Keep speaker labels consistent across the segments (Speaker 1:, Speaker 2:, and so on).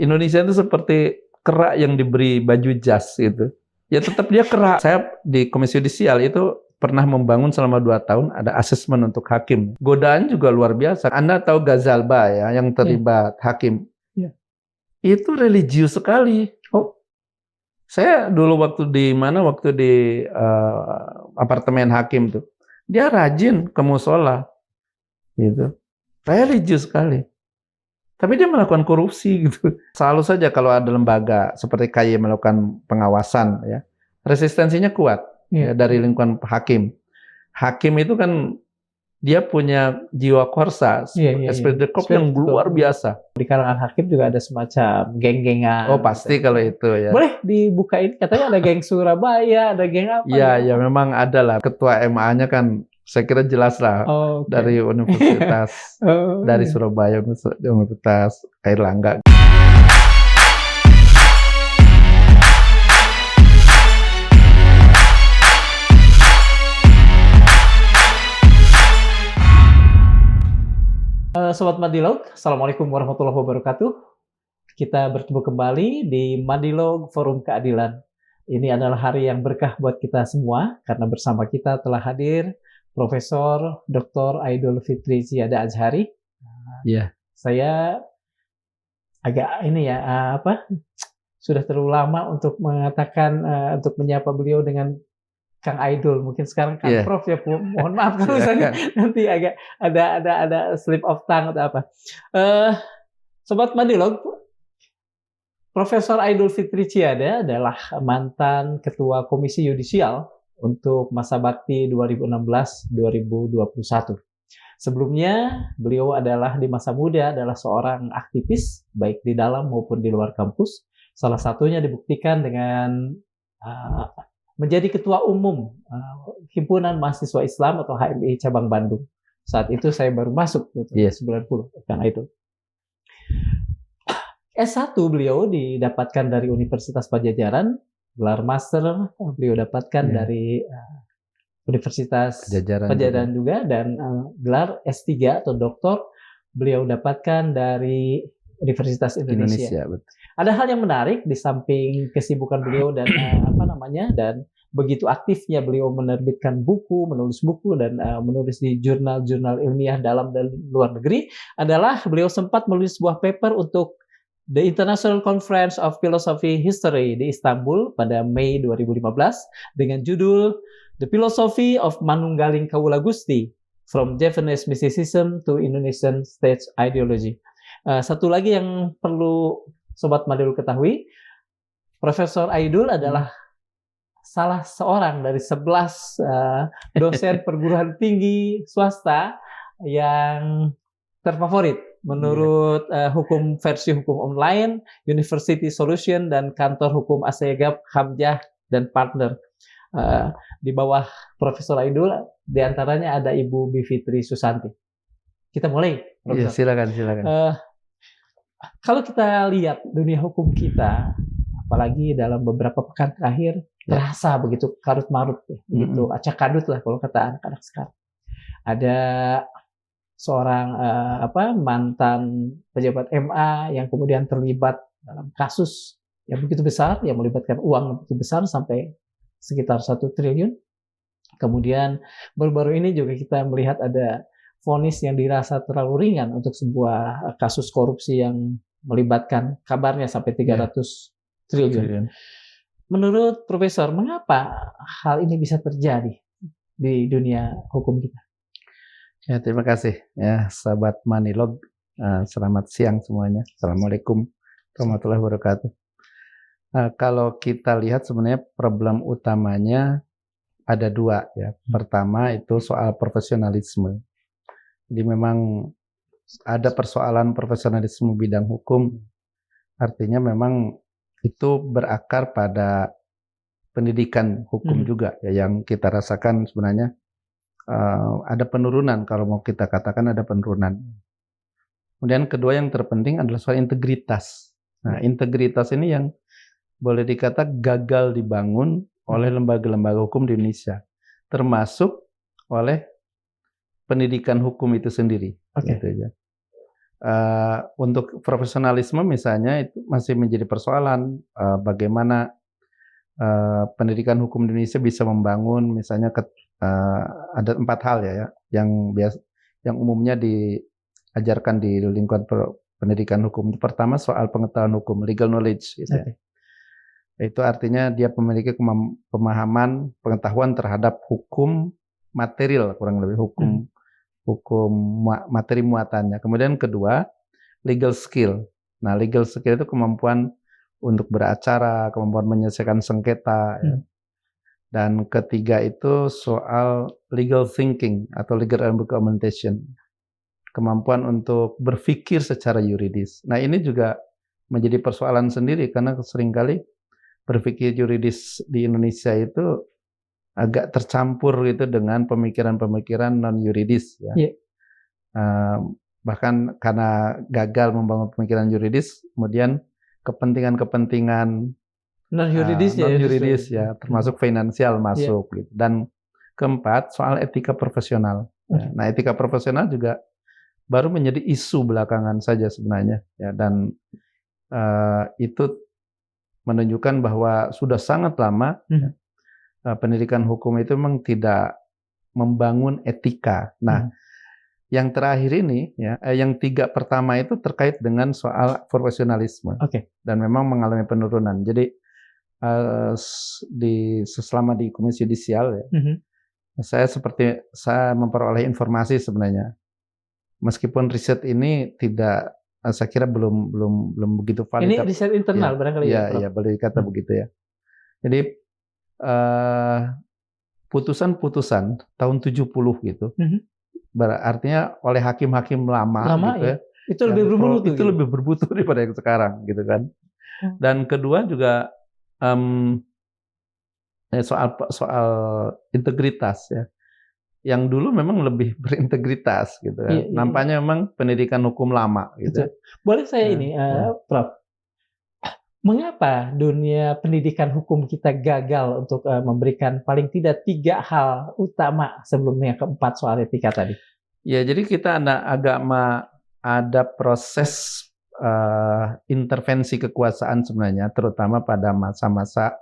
Speaker 1: Indonesia itu seperti kera yang diberi baju jas gitu. Ya tetap dia kera. Saya di Komisi Yudisial itu pernah membangun selama 2 tahun ada asesmen untuk hakim. Godaan juga luar biasa. Anda tahu Ghazalba ya yang terlibat hakim.
Speaker 2: Iya.
Speaker 1: Itu religius sekali.
Speaker 2: Oh,
Speaker 1: saya dulu waktu di apartemen hakim tuh. Dia rajin ke musola. Gitu. Religius sekali. Tapi dia melakukan korupsi gitu. Selalu saja kalau ada lembaga seperti KY melakukan pengawasan ya, resistensinya kuat ya, dari lingkungan hakim. Hakim itu kan dia punya jiwa korsa, esprit de corps yang luar biasa.
Speaker 2: Di kalangan hakim juga ada semacam geng-gengan.
Speaker 1: Oh pasti gitu. Kalau itu ya.
Speaker 2: Boleh dibukain, katanya ada geng Surabaya, ada geng apa?
Speaker 1: Iya, ya memang ada lah. Ketua MA-nya kan saya kira jelas lah, dari universitas, dari Surabaya, Universitas Airlangga.
Speaker 2: Sobat Madilog, Assalamualaikum warahmatullahi wabarakatuh. Kita bertemu kembali di Madilog Forum Keadilan. Ini adalah hari yang berkah buat kita semua, karena bersama kita telah hadir Profesor Dr. Aidul Fitri Tsiada Azhari.
Speaker 1: Iya.
Speaker 2: Saya agak sudah terlalu lama untuk mengatakan untuk menyapa beliau dengan Kang Aidul. Mungkin sekarang Kang Prof ya, mohon maaf kalau misalnya nanti agak ada slip of tongue atau apa. Sobat Madilog, Profesor Aidul Fitri Tsiada adalah mantan Ketua Komisi Yudisial untuk masa bakti 2016-2021. Sebelumnya, beliau adalah di masa muda adalah seorang aktivis, baik di dalam maupun di luar kampus. Salah satunya dibuktikan dengan menjadi Ketua Umum Himpunan Mahasiswa Islam atau HMI Cabang Bandung. Saat itu saya baru masuk, 90, kan itu. S1 beliau didapatkan dari Universitas Padjadjaran, gelar master beliau dapatkan dari Universitas Padjadjaran juga, dan gelar S3 atau doktor beliau dapatkan dari Universitas Indonesia. Betul. Ada hal yang menarik di samping kesibukan beliau dan dan begitu aktifnya beliau menerbitkan buku, menulis buku dan menulis di jurnal-jurnal ilmiah dalam dan luar negeri, adalah beliau sempat menulis sebuah paper untuk The International Conference of Philosophy History di Istanbul pada Mei 2015 dengan judul The Philosophy of Manunggaling Kawula Gusti, From Javanese Mysticism to Indonesian State Ideology. Satu lagi yang perlu Sobat Madilog ketahui, Profesor Aidul adalah salah seorang dari 11 dosen perguruan tinggi swasta yang terfavorit menurut versi hukum online, University Solution, dan kantor hukum Asegab, Hamzah, dan partner. Di bawah Profesor Aidul, diantaranya ada Ibu Bivitri Susanti. Kita mulai, Profesor.
Speaker 1: Iya, silakan.
Speaker 2: Kalau kita lihat dunia hukum kita, apalagi dalam beberapa pekan terakhir, terasa begitu karut-marut, begitu acak-kadut lah kalau kata anak-anak sekarang. Ada seorang mantan pejabat MA yang kemudian terlibat dalam kasus yang begitu besar, yang melibatkan uang yang begitu besar sampai sekitar 1 triliun. Kemudian baru-baru ini juga kita melihat ada vonis yang dirasa terlalu ringan untuk sebuah kasus korupsi yang melibatkan kabarnya sampai 300 triliun. Menurut Profesor, mengapa hal ini bisa terjadi di dunia hukum kita?
Speaker 1: Ya, terima kasih ya sahabat Madilog. Selamat siang semuanya. Assalamualaikum warahmatullahi wabarakatuh. Kalau kita lihat sebenarnya problem utamanya ada 2 ya. Pertama itu soal profesionalisme. Jadi memang ada persoalan profesionalisme bidang hukum. Artinya memang itu berakar pada pendidikan hukum juga ya, yang kita rasakan sebenarnya. Ada penurunan, kalau mau kita katakan ada penurunan. Kemudian kedua yang terpenting adalah soal integritas. Nah, integritas ini yang boleh dikata gagal dibangun oleh lembaga-lembaga hukum di Indonesia, termasuk oleh pendidikan hukum itu sendiri. Gitu ya. Untuk profesionalisme misalnya itu masih menjadi persoalan, bagaimana pendidikan hukum di Indonesia bisa membangun misalnya ada 4 hal ya yang umumnya diajarkan di lingkungan pendidikan hukum. Pertama soal pengetahuan hukum, legal knowledge gitu ya. Itu artinya dia memiliki pemahaman, pengetahuan terhadap hukum material, kurang lebih hukum materi muatannya. Kemudian kedua, legal skill. Nah, legal skill itu kemampuan untuk beracara, kemampuan menyelesaikan sengketa. Ya. Dan ketiga itu soal legal thinking atau legal argumentation. Kemampuan untuk berpikir secara yuridis. Nah, ini juga menjadi persoalan sendiri karena seringkali berpikir yuridis di Indonesia itu agak tercampur gitu dengan pemikiran-pemikiran non-yuridis ya. Yeah. Bahkan karena gagal membangun pemikiran yuridis, kemudian kepentingan-kepentingan non-yuridis ya, termasuk finansial masuk gitu. Dan keempat, soal etika profesional. Ya. Nah, etika profesional juga baru menjadi isu belakangan saja sebenarnya ya, dan itu menunjukkan bahwa sudah sangat lama pendidikan hukum itu memang tidak membangun etika. Nah, yang terakhir ini ya, yang 3 pertama itu terkait dengan soal profesionalisme. Dan memang mengalami penurunan. Jadi selama di Komisi Yudisial ya, saya memperoleh informasi sebenarnya. Meskipun riset ini tidak, saya kira belum begitu valid.
Speaker 2: Ini riset internal barangkali
Speaker 1: ya. Ya, boleh dikata begitu ya. Jadi putusan-putusan tahun 70 gitu, artinya oleh hakim-hakim lama gitu ya.
Speaker 2: Itu lebih bermutu.
Speaker 1: Itu lebih bermutu daripada yang sekarang gitu kan. Dan kedua juga soal integritas ya. Yang dulu memang lebih berintegritas gitu ya. Nampaknya memang pendidikan hukum lama gitu.
Speaker 2: Boleh saya Prof, mengapa dunia pendidikan hukum kita gagal untuk memberikan paling tidak 3 hal utama sebelumnya keempat soal etika tadi?
Speaker 1: Ya, jadi kita ada proses intervensi kekuasaan sebenarnya, terutama pada masa-masa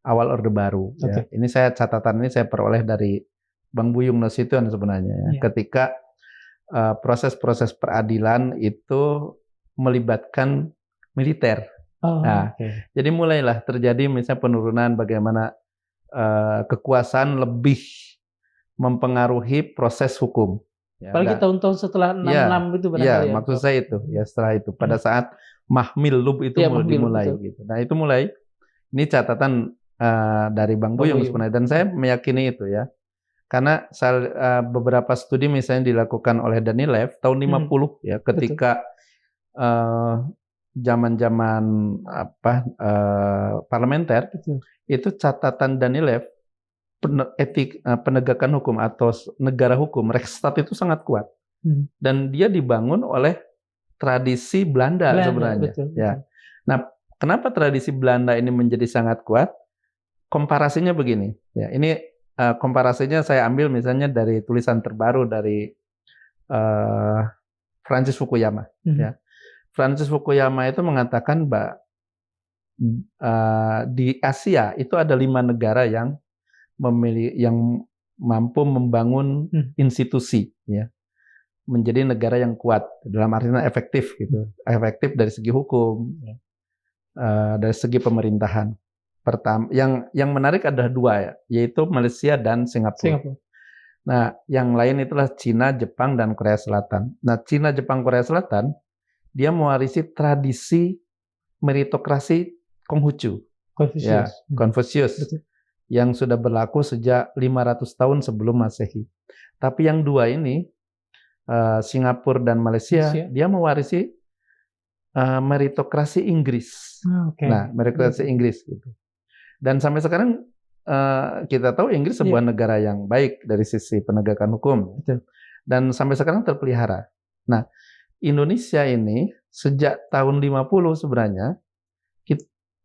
Speaker 1: awal Orde Baru. Ya. Ini catatan ini saya peroleh dari Bang Buyung Nasution sebenarnya. Ya. Ketika proses-proses peradilan itu melibatkan militer. Jadi mulailah terjadi misalnya penurunan bagaimana kekuasaan lebih mempengaruhi proses hukum.
Speaker 2: Ya, apalagi tahun-tahun setelah 66 itu
Speaker 1: barangkali ya. Maksud saya itu ya, setelah itu pada saat Mahmil Lub itu dimulai gitu. Nah, itu mulai. Ini catatan dari Bang Buyung sebenarnya, dan saya meyakini itu ya. Karena beberapa studi misalnya dilakukan oleh Danilev tahun 50 ya, ketika zaman-zaman parlementer, itu catatan Danilev penegakan hukum atau negara hukum, Rechtsstaat itu sangat kuat. Dan dia dibangun oleh tradisi Belanda sebenarnya. Betul. Nah, kenapa tradisi Belanda ini menjadi sangat kuat? Komparasinya begini. Ya, ini komparasinya saya ambil misalnya dari tulisan terbaru dari Francis Fukuyama. Ya. Francis Fukuyama itu mengatakan bahwa di Asia itu ada 5 negara yang mampu membangun institusi, ya, menjadi negara yang kuat dalam artinya efektif gitu, efektif dari segi hukum, dari segi pemerintahan. Pertama, yang menarik ada 2 ya, yaitu Malaysia dan Singapura. Nah, yang lain itulah Cina, Jepang, dan Korea Selatan. Nah, Cina, Jepang, Korea Selatan dia mewarisi tradisi meritokrasi Konghucu, Konfusius. Yang sudah berlaku sejak 500 tahun sebelum Masehi. Tapi yang 2 ini, Singapura dan Malaysia, dia mewarisi meritokrasi Inggris. Nah, meritokrasi Inggris gitu. Dan sampai sekarang kita tahu Inggris sebuah negara yang baik dari sisi penegakan hukum. Dan sampai sekarang terpelihara. Nah, Indonesia ini sejak tahun 50 sebenarnya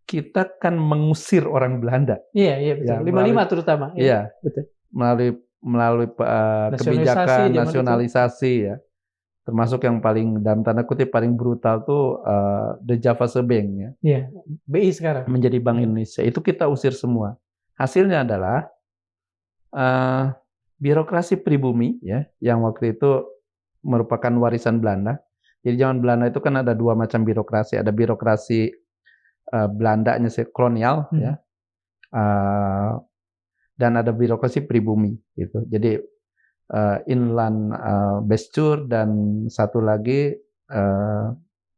Speaker 1: kita kan mengusir orang Belanda.
Speaker 2: Iya betul. 55 terutama.
Speaker 1: Iya, betul. Melalui kebijakan nasionalisasi ya. Termasuk yang paling dalam tanda kutip paling brutal tuh The Java Bank ya.
Speaker 2: Iya, BI sekarang
Speaker 1: menjadi Bank Indonesia. Itu kita usir semua. Hasilnya adalah birokrasi pribumi ya, yang waktu itu merupakan warisan Belanda. Jadi zaman Belanda itu kan ada dua macam birokrasi, ada birokrasi Belandanya kolonial ya, dan ada birokrasi pribumi gitu. Jadi inland Bestuur dan satu lagi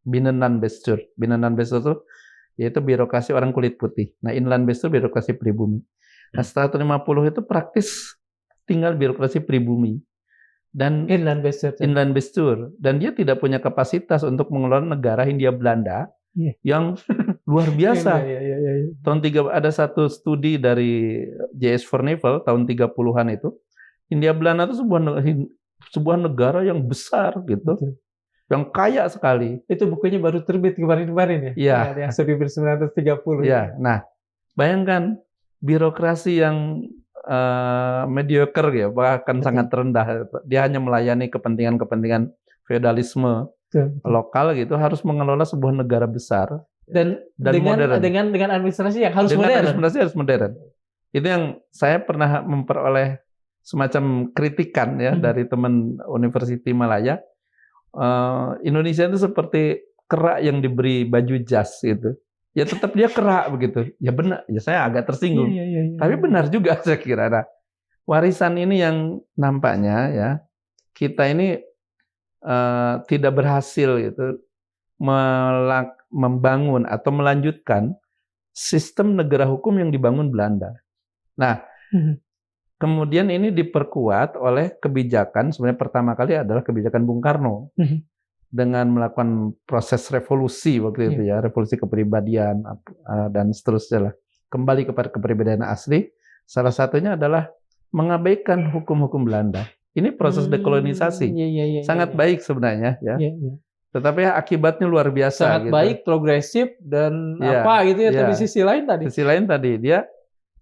Speaker 1: Binnenland Bestuur. Binnenland Bestuur itu yaitu birokrasi orang kulit putih. Nah, inland Bestuur birokrasi pribumi. Nah, setelah 50 itu praktis tinggal birokrasi pribumi dan
Speaker 2: inland
Speaker 1: Bestuur dan dia tidak punya kapasitas untuk mengelola negara Hindia Belanda yang luar biasa. Tahun 3 ada satu studi dari J.S. Fornevel tahun 30-an itu. Hindia Belanda itu sebuah negara yang besar gitu. Betul. Yang kaya sekali.
Speaker 2: Itu bukunya baru terbit kemarin-kemarin ya?
Speaker 1: Iya.
Speaker 2: Yang 1930.
Speaker 1: Iya. Nah, bayangkan birokrasi yang mediocre ya, bahkan sangat rendah. Dia hanya melayani kepentingan-kepentingan feodalisme lokal gitu, harus mengelola sebuah negara besar
Speaker 2: dan modern. Dengan administrasi yang harus modern.
Speaker 1: Administrasi harus modern. Itu yang saya pernah memperoleh semacam kritikan ya dari teman Universiti Malaya. Indonesia itu seperti kerak yang diberi baju jas gitu. Ya tetap dia kerak begitu. Ya benar, ya saya agak tersinggung. Tapi benar juga saya kira. Nah, warisan ini yang nampaknya ya kita ini tidak berhasil gitu membangun atau melanjutkan sistem negara hukum yang dibangun Belanda. Nah, kemudian ini diperkuat oleh kebijakan, sebenarnya pertama kali adalah kebijakan Bung Karno dengan melakukan proses revolusi waktu itu ya, revolusi kepribadian dan seterusnya lah. Kembali kepada kepribadian asli, salah satunya adalah mengabaikan hukum-hukum Belanda. Ini proses dekolonisasi, sangat baik sebenarnya ya. Tetapi akibatnya luar biasa.
Speaker 2: Sangat gitu. Baik, progresif dan apa gitu ya. Tapi sisi lain tadi dia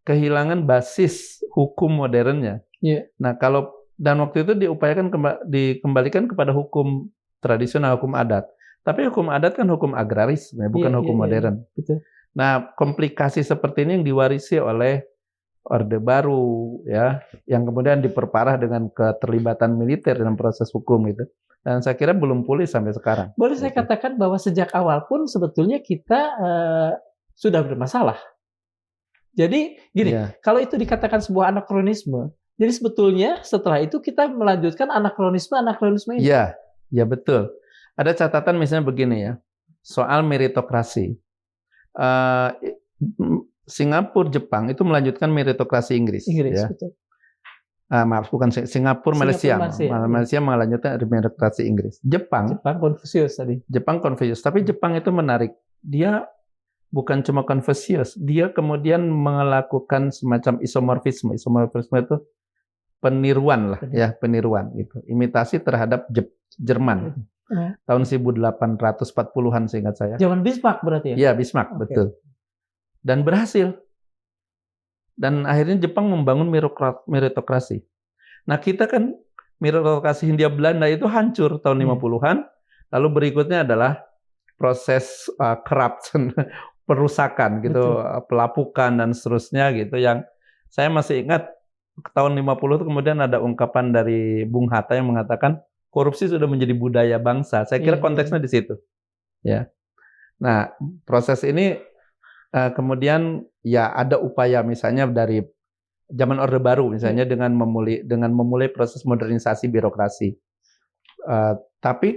Speaker 2: kehilangan basis hukum modernnya. Nah, dan waktu itu diupayakan dikembalikan kepada hukum tradisional, hukum adat. Tapi hukum adat kan hukum agraris, bukan hukum modern. Betul.
Speaker 1: Nah, komplikasi seperti ini yang diwarisi oleh Orde Baru ya, yang kemudian diperparah dengan keterlibatan militer dalam proses hukum itu. Dan saya kira belum pulih sampai sekarang.
Speaker 2: Boleh saya katakan bahwa sejak awal pun sebetulnya kita sudah bermasalah. Jadi gini, kalau itu dikatakan sebuah anakronisme, jadi sebetulnya setelah itu kita melanjutkan anakronisme ini.
Speaker 1: Iya betul. Ada catatan misalnya begini ya, soal meritokrasi. Singapura, Jepang itu melanjutkan meritokrasi Inggris ya.
Speaker 2: Betul.
Speaker 1: Maaf, bukan Singapura, Malaysia melanjutkan meritokrasi Inggris. Jepang
Speaker 2: Konfusius tadi.
Speaker 1: Jepang Konfusius, tapi Jepang itu menarik. Dia bukan cuma Konfusius, dia kemudian melakukan semacam isomorfisme. Isomorfisme itu peniruan lah ya, peniruan gitu. Imitasi terhadap Jerman. Tahun 1840-an seingat saya.
Speaker 2: Zaman Bismarck berarti ya?
Speaker 1: Iya, Bismarck, betul. Dan berhasil. Dan akhirnya Jepang membangun meritokrasi. Nah, kita kan meritokrasi Hindia Belanda itu hancur tahun 50-an. Lalu berikutnya adalah proses corruption, perusakan gitu, pelapukan dan seterusnya gitu, yang saya masih ingat tahun 50 itu kemudian ada ungkapan dari Bung Hatta yang mengatakan korupsi sudah menjadi budaya bangsa. Saya kira konteksnya di situ. Ya. Nah, proses ini kemudian ya ada upaya misalnya dari zaman Orde Baru misalnya dengan memulai proses modernisasi birokrasi. Tapi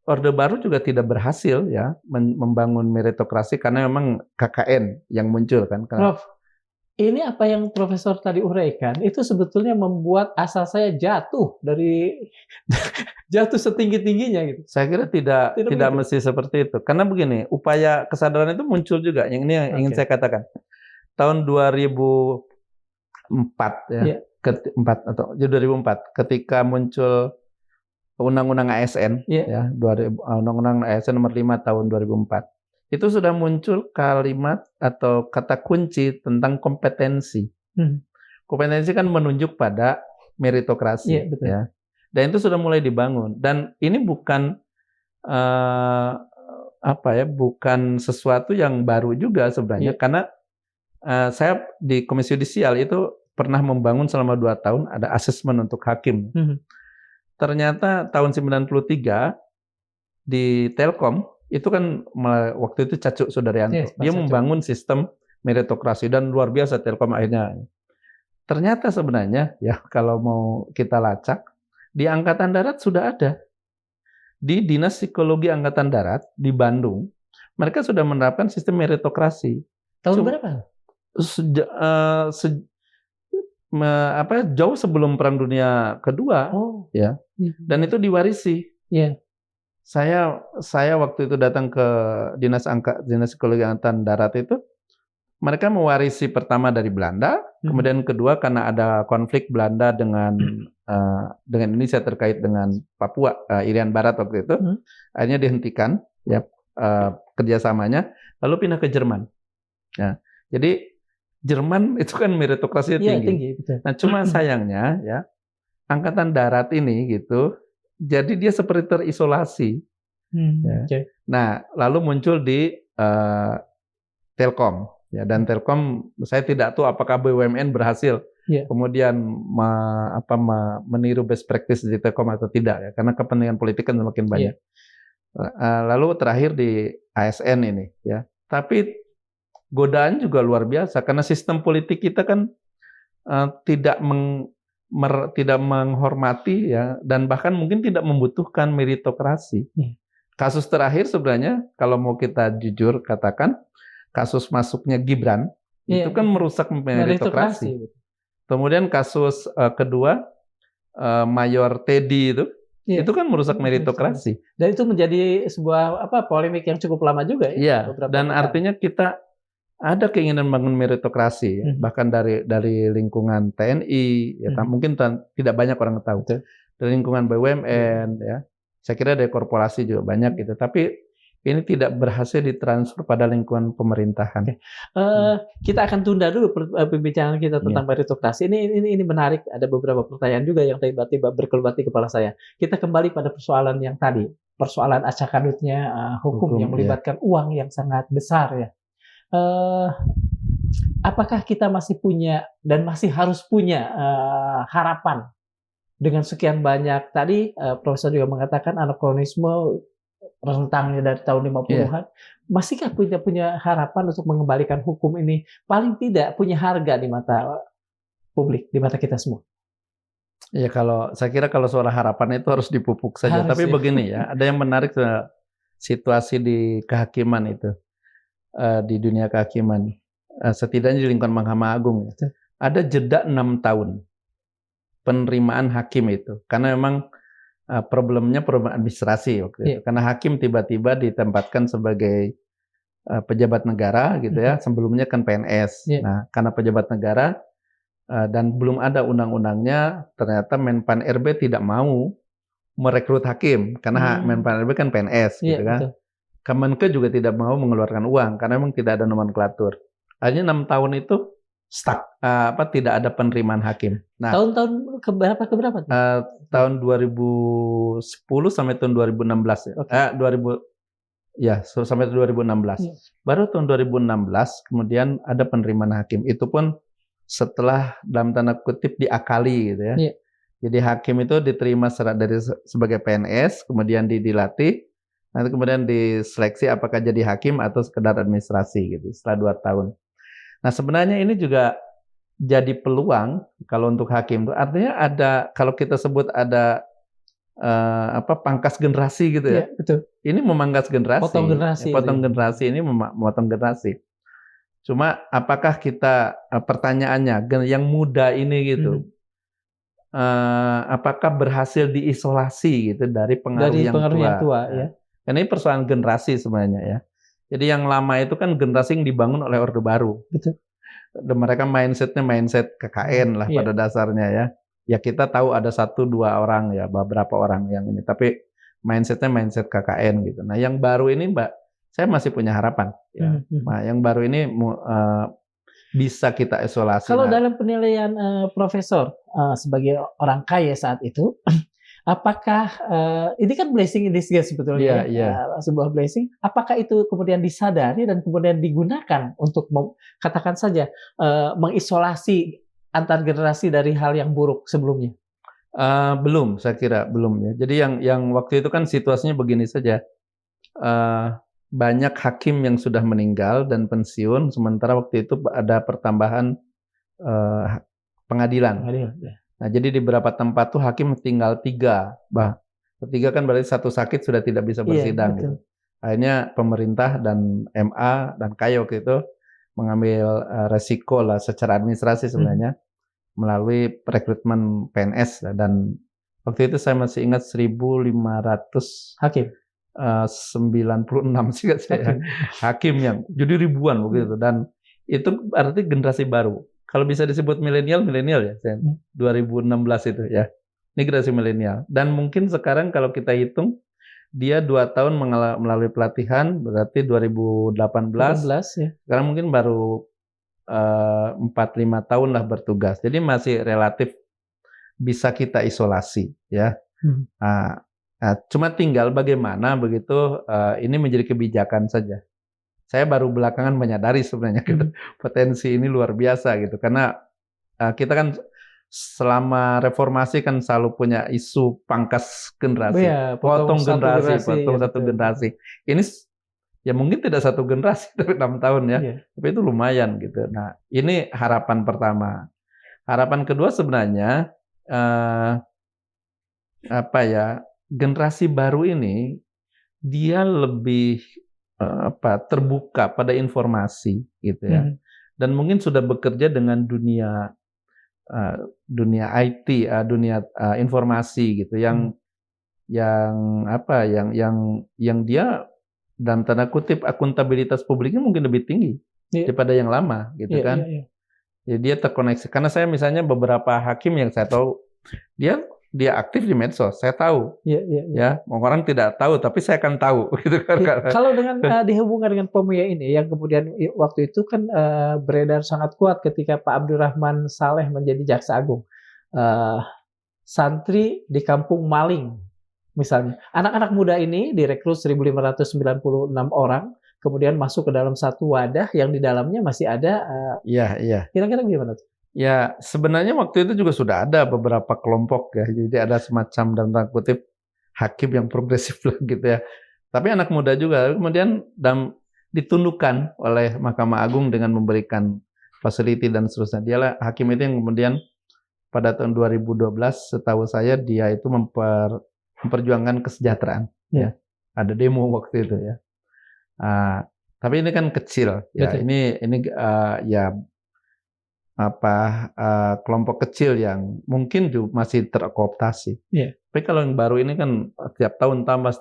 Speaker 1: Orde Baru juga tidak berhasil ya membangun meritokrasi karena memang KKN yang muncul kan.
Speaker 2: Prof, ini apa yang Profesor tadi uraikan itu sebetulnya membuat asa saya jatuh setinggi-tingginya gitu.
Speaker 1: Saya kira tidak mesti seperti itu. Karena begini, upaya kesadaran itu muncul juga. Yang ini yang ingin saya katakan. Tahun 2004 ya, 2004 ketika muncul Undang-Undang ASN ya, Undang-Undang ASN nomor 5 tahun 2004. Itu sudah muncul kalimat atau kata kunci tentang kompetensi. Kompetensi kan menunjuk pada meritokrasi ya. Dan itu sudah mulai dibangun. Dan ini bukan bukan sesuatu yang baru juga sebenarnya, karena saya di Komisi Yudisial itu pernah membangun selama 2 tahun ada asesmen untuk hakim. Ternyata tahun 93 di Telkom itu kan waktu itu Cacuk Sudaryanto, dia membangun sistem meritokrasi dan luar biasa Telkom akhirnya. Ternyata sebenarnya ya kalau mau kita lacak di Angkatan Darat sudah ada. Di Dinas Psikologi Angkatan Darat di Bandung, mereka sudah menerapkan sistem meritokrasi.
Speaker 2: Tahun berapa?
Speaker 1: Jauh sebelum Perang Dunia Kedua, ya. Dan itu diwarisi. Saya waktu itu datang ke Dinas Psikologi Angkatan Darat itu, mereka mewarisi pertama dari Belanda, kemudian kedua karena ada konflik Belanda dengan Indonesia terkait dengan Papua, Irian Barat waktu itu, akhirnya dihentikan ya kerjasamanya, lalu pindah ke Jerman. Ya, jadi Jerman itu kan meritokrasinya tinggi. Betul. Nah, cuma sayangnya ya Angkatan Darat ini gitu, jadi dia seperti terisolasi. Ya. Nah, lalu muncul di Telkom. Ya, dan Telkom saya tidak tahu apakah BUMN berhasil kemudian meniru best practice di Telkom atau tidak ya, karena kepentingan politik kan semakin banyak. Lalu terakhir di ASN ini ya. Tapi godaan juga luar biasa karena sistem politik kita kan tidak menghormati ya, dan bahkan mungkin tidak membutuhkan meritokrasi. Kasus terakhir sebenarnya kalau mau kita jujur katakan, kasus masuknya Gibran itu kan merusak meritokrasi. Kemudian kasus kedua Mayor Teddy itu kan merusak meritokrasi.
Speaker 2: Dan itu menjadi sebuah polemik yang cukup lama juga ya.
Speaker 1: Dan artinya kita ada keinginan membangun meritokrasi, ya. Bahkan dari lingkungan TNI, ya, mungkin tidak banyak orang tahu. Dari lingkungan BUMN, ya. Saya kira dari korporasi juga banyak gitu. Tapi ini tidak berhasil ditransfer pada lingkungan pemerintahan.
Speaker 2: Kita akan tunda dulu pembicaraan kita tentang meritokrasi. Ini menarik. Ada beberapa pertanyaan juga yang tiba-tiba berkelebat di kepala saya. Kita kembali pada persoalan yang tadi, persoalan acak-adutnya hukum yang melibatkan uang yang sangat besar ya. Apakah kita masih punya dan masih harus punya harapan dengan sekian banyak tadi Profesor juga mengatakan anakronisme rentangnya dari tahun 50-an, masihkah punya harapan untuk mengembalikan hukum ini paling tidak punya harga di mata publik, di mata kita semua?
Speaker 1: Ya saya kira kalau soal harapan itu harus dipupuk saja. Tapi begini ya, ada yang menarik situasi di kehakiman itu, di dunia kehakiman, setidaknya di lingkungan Mahkamah Agung. Ada jeda 6 tahun penerimaan hakim itu, karena memang problemnya problem administrasi waktu itu. Karena hakim tiba-tiba ditempatkan sebagai pejabat negara gitu ya, sebelumnya kan PNS. Nah, karena pejabat negara dan belum ada undang-undangnya, ternyata Menpan RB tidak mau merekrut hakim karena Menpan RB kan PNS gitu kan. Betul. Kemenke juga tidak mau mengeluarkan uang karena memang tidak ada nomenklatur. Akhirnya 6 tahun itu stuck, tidak ada penerimaan hakim. Nah,
Speaker 2: tahun keberapa?
Speaker 1: Tahun 2010 sampai tahun 2016 ya. Sampai 2016. Baru tahun 2016 kemudian ada penerimaan hakim. Itu pun setelah dalam tanda kutip diakali gitu ya. Jadi hakim itu diterima sebagai PNS, kemudian dilatih, nanti kemudian diseleksi apakah jadi hakim atau sekedar administrasi gitu setelah 2 tahun. Nah, sebenarnya ini juga jadi peluang kalau untuk hakim itu, artinya ada, kalau kita sebut ada pangkas generasi gitu ya.
Speaker 2: Betul.
Speaker 1: Ini memangkas generasi.
Speaker 2: Potong generasi.
Speaker 1: Generasi ini memotong generasi. Cuma apakah kita pertanyaannya yang muda ini gitu, apakah berhasil diisolasi gitu dari pengaruh yang tua?
Speaker 2: Ya.
Speaker 1: Karena ini persoalan generasi sebenarnya ya. Jadi yang lama itu kan generasi yang dibangun oleh Orde Baru.
Speaker 2: Betul.
Speaker 1: Dan mereka mindsetnya mindset KKN lah pada dasarnya ya. Ya kita tahu ada 1-2 orang ya, beberapa orang yang ini. Tapi mindsetnya mindset KKN gitu. Nah yang baru ini Mbak, saya masih punya harapan. Ya. Nah yang baru ini bisa kita isolasi.
Speaker 2: Kalau dalam penilaian Profesor sebagai orang kaya saat itu, Apakah ini kan blessing in disguise sebetulnya, sebuah blessing. Apakah itu kemudian disadari dan kemudian digunakan untuk katakan saja mengisolasi antar generasi dari hal yang buruk sebelumnya?
Speaker 1: Belum, saya kira belum ya. Jadi yang waktu itu kan situasinya begini saja. Banyak hakim yang sudah meninggal dan pensiun, sementara waktu itu ada pertambahan pengadilan.
Speaker 2: Ya.
Speaker 1: Nah, jadi di beberapa tempat tuh hakim tinggal 3. Ketiga kan berarti satu sakit sudah tidak bisa bersidang. Gitu. Akhirnya pemerintah dan MA dan KAI waktu itu mengambil resiko lah secara administrasi sebenarnya melalui rekrutmen PNS dan waktu itu saya masih ingat 1.500
Speaker 2: hakim.
Speaker 1: 96 sih saya hakim yang jadi ribuan begitu dan itu arti generasi baru. Kalau bisa disebut milenial ya, 2016 itu ya. Ini generasi milenial. Dan mungkin sekarang kalau kita hitung, dia 2 tahun melalui pelatihan, berarti 2018.
Speaker 2: Ya.
Speaker 1: Sekarang mungkin baru 4-5 tahun lah bertugas. Jadi masih relatif bisa kita isolasi ya. Cuma tinggal bagaimana begitu ini menjadi kebijakan saja. Saya baru belakangan menyadari sebenarnya potensi ini luar biasa gitu karena kita kan selama reformasi kan selalu punya isu pangkas generasi, potong satu generasi. Ini ya mungkin tidak 1 generasi tapi 6 tahun ya, tapi itu lumayan gitu. Nah ini harapan pertama. Harapan kedua sebenarnya generasi baru ini dia lebih terbuka pada informasi gitu ya, dan mungkin sudah bekerja dengan dunia IT, dunia informasi gitu, yang dia dalam tanda kutip akuntabilitas publiknya mungkin lebih tinggi daripada yang lama gitu kan. Jadi dia terkoneksi. Karena saya misalnya beberapa hakim yang saya tahu dia aktif di medsos, saya tahu. Ya, orang tidak tahu, tapi saya akan tahu. Gitu kan.
Speaker 2: Kalau dengan dihubungkan dengan Poemia ini, yang kemudian waktu itu kan beredar sangat kuat ketika Pak Abdurrahman Saleh menjadi Jaksa Agung. Santri di Kampung Maling, misalnya. Anak-anak muda ini direkrut 1.596 orang, kemudian masuk ke dalam satu wadah yang di dalamnya masih ada. Kira-kira gimana tuh?
Speaker 1: Ya, sebenarnya waktu itu juga sudah ada beberapa kelompok ya. Jadi ada semacam dalam tanda kutip hakim yang progresif lah gitu ya. Tapi anak muda juga kemudian ditundukkan oleh Mahkamah Agung dengan memberikan fasiliti dan seterusnya. Dialah hakim itu yang kemudian pada tahun 2012 setahu saya dia itu memperjuangkan kesejahteraan. Ya. Ada demo waktu itu ya. Tapi ini kan kecil ya. Ini kelompok kecil yang mungkin juga masih terkooptasi. Tapi kalau yang baru ini kan setiap tahun tambah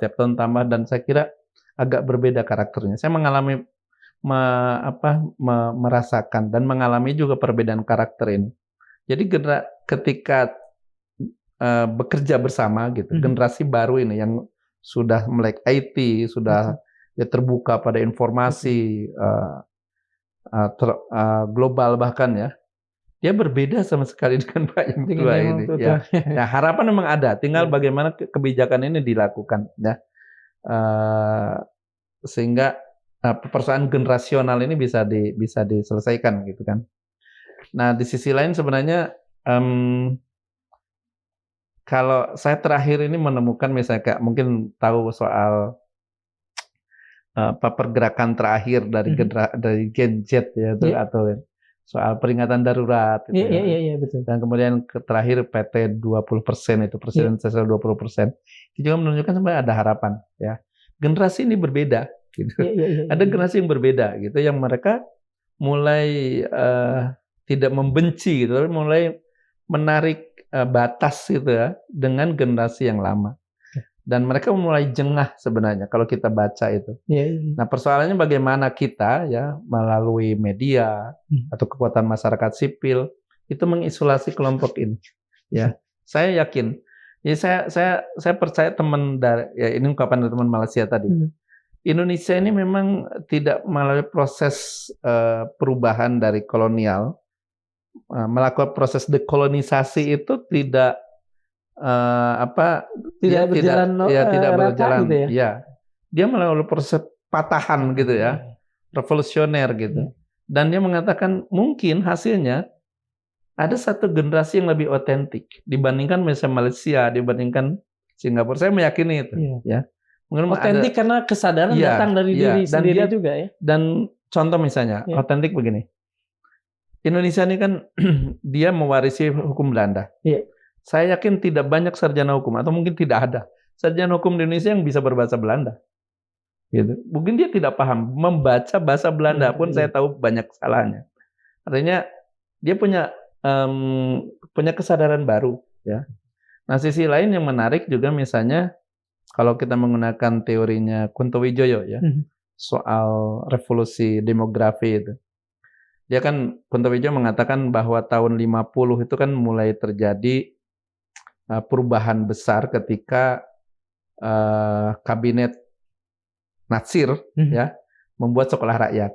Speaker 1: dan saya kira agak berbeda karakternya. Saya merasakan dan mengalami juga perbedaan karakter ini. Jadi ketika bekerja bersama gitu, generasi baru ini yang sudah melek IT, sudah terbuka pada informasi global bahkan ya. Dia berbeda sama sekali dengan Pak yang tua ini. Ya. Nah, harapan memang ada, tinggal bagaimana kebijakan ini dilakukan, ya, sehingga persoalan generasional ini bisa diselesaikan, gitu kan. Nah, di sisi lain sebenarnya kalau saya terakhir ini menemukan misalnya kayak mungkin tahu soal pergerakan terakhir dari Gen Z ya, atau soal peringatan darurat gitu
Speaker 2: betul.
Speaker 1: Dan kemudian terakhir PT 20% itu presiden 20%. Itu juga menunjukkan sebenarnya ada harapan ya. Generasi ini berbeda gitu. Ada generasi yang berbeda gitu yang mereka mulai tidak membenci gitu, mulai menarik batas gitu ya dengan generasi yang lama. Dan mereka mulai jengah sebenarnya kalau kita baca itu. Nah, persoalannya bagaimana kita ya melalui media atau kekuatan masyarakat sipil itu mengisolasi kelompok ini. Ya, saya yakin. Ya, saya percaya teman dari ini ungkapan dari teman Malaysia tadi. Indonesia ini memang tidak melalui proses perubahan dari kolonial, melakukan proses dekolonisasi itu tidak
Speaker 2: tidak berjalan
Speaker 1: tidak
Speaker 2: rata
Speaker 1: berjalan
Speaker 2: gitu ya.
Speaker 1: Ya, dia melalui proses patahan gitu ya, revolusioner gitu. Dan dia mengatakan mungkin hasilnya ada satu generasi yang lebih otentik dibandingkan misalnya Malaysia, dibandingkan Singapura. Saya meyakini itu ya.
Speaker 2: Otentik karena kesadaran datang dari diri sendiri juga ya.
Speaker 1: Dan contoh misalnya otentik begini. Indonesia ini kan dia mewarisi hukum Belanda. Saya yakin tidak banyak sarjana hukum atau mungkin tidak ada sarjana hukum di Indonesia yang bisa berbahasa Belanda. Gitu. Mungkin dia tidak paham membaca bahasa Belanda pun saya tahu banyak salahnya. Artinya dia punya kesadaran baru ya. Nah, sisi lain yang menarik juga misalnya kalau kita menggunakan teorinya Kunto Wijoyo ya, soal revolusi demografi itu. Dia kan Kunto Wijoyo mengatakan bahwa tahun 50 itu kan mulai terjadi perubahan besar ketika kabinet Natsir ya membuat sekolah rakyat.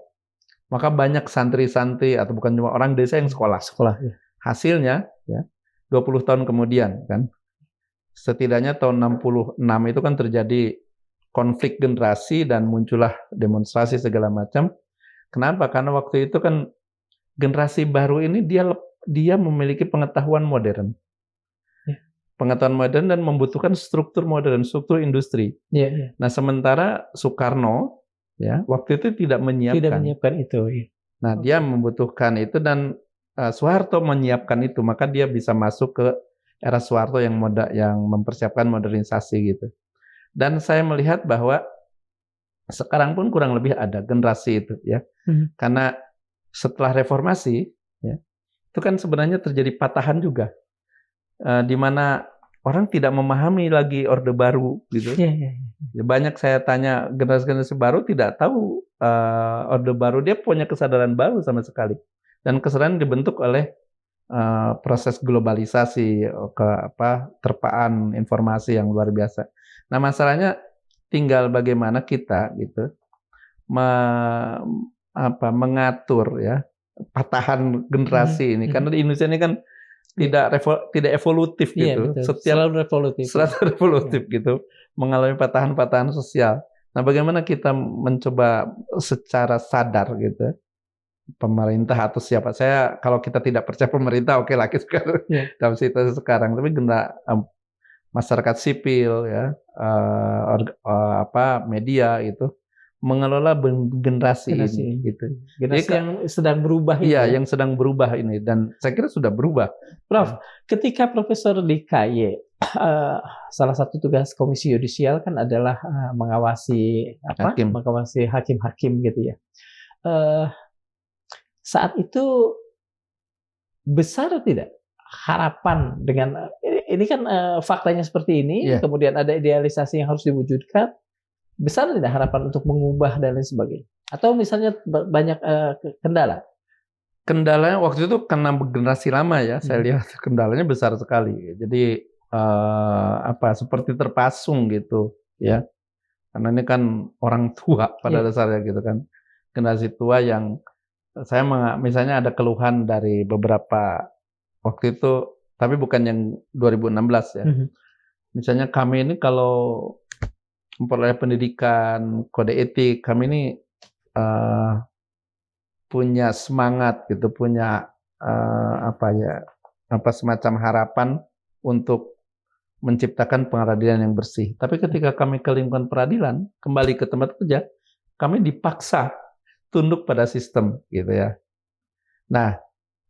Speaker 1: Maka banyak santri-santri atau bukan cuma orang desa yang sekolah. Ya. Hasilnya ya 20 tahun kemudian kan setidaknya tahun 66 itu kan terjadi konflik generasi dan muncullah demonstrasi segala macam. Kenapa? Karena waktu itu kan generasi baru ini dia memiliki pengetahuan modern. Pengetahuan modern dan membutuhkan struktur modern, struktur industri. Nah, sementara Soekarno ya waktu itu tidak menyiapkan
Speaker 2: itu.
Speaker 1: Nah, dia membutuhkan itu dan Soeharto menyiapkan itu, maka dia bisa masuk ke era Soeharto yang mempersiapkan modernisasi gitu. Dan saya melihat bahwa sekarang pun kurang lebih ada generasi itu ya. Karena setelah reformasi ya, itu kan sebenarnya terjadi patahan juga. Di mana orang tidak memahami lagi Orde Baru gitu. Banyak saya tanya generasi baru tidak tahu Orde Baru, dia punya kesadaran baru sama sekali. Dan kesadaran dibentuk oleh proses globalisasi, terpaan informasi yang luar biasa. Nah, masalahnya tinggal bagaimana kita gitu mengatur ya patahan generasi ini. Karena di Indonesia ini kan tidak evolutif gitu.
Speaker 2: Selalu revolutif
Speaker 1: gitu. Mengalami patahan-patahan sosial. Nah, bagaimana kita mencoba secara sadar gitu. Pemerintah atau siapa, kalau kita tidak percaya pemerintah, oke lah kita dalam situasi sekarang, tapi masyarakat sipil ya, media itu mengelola generasi ini gitu.
Speaker 2: Generasi yang sedang berubah ini.
Speaker 1: Iya, yang sedang berubah ini dan saya kira sudah berubah.
Speaker 2: Prof, ketika Profesor di KY salah satu tugas Komisi Yudisial kan adalah mengawasi hakim-hakim gitu ya. Saat itu besar tidak harapan dengan ini kan faktanya seperti ini, kemudian ada idealisasi yang harus diwujudkan. Besar tidak harapan untuk mengubah dan lain sebagainya? Atau misalnya banyak kendala?
Speaker 1: Kendalanya waktu itu karena generasi lama ya, saya lihat kendalanya besar sekali. Jadi seperti terpasung gitu ya. Karena ini kan orang tua pada dasarnya gitu kan. Generasi tua yang misalnya ada keluhan dari beberapa waktu itu, tapi bukan yang 2016 ya. Misalnya kami ini kalau memperoleh pendidikan, kode etik, kami ini punya semangat gitu, punya semacam harapan untuk menciptakan pengadilan yang bersih. Tapi ketika kami ke lingkungan peradilan, kembali ke tempat kerja, kami dipaksa tunduk pada sistem gitu ya. Nah,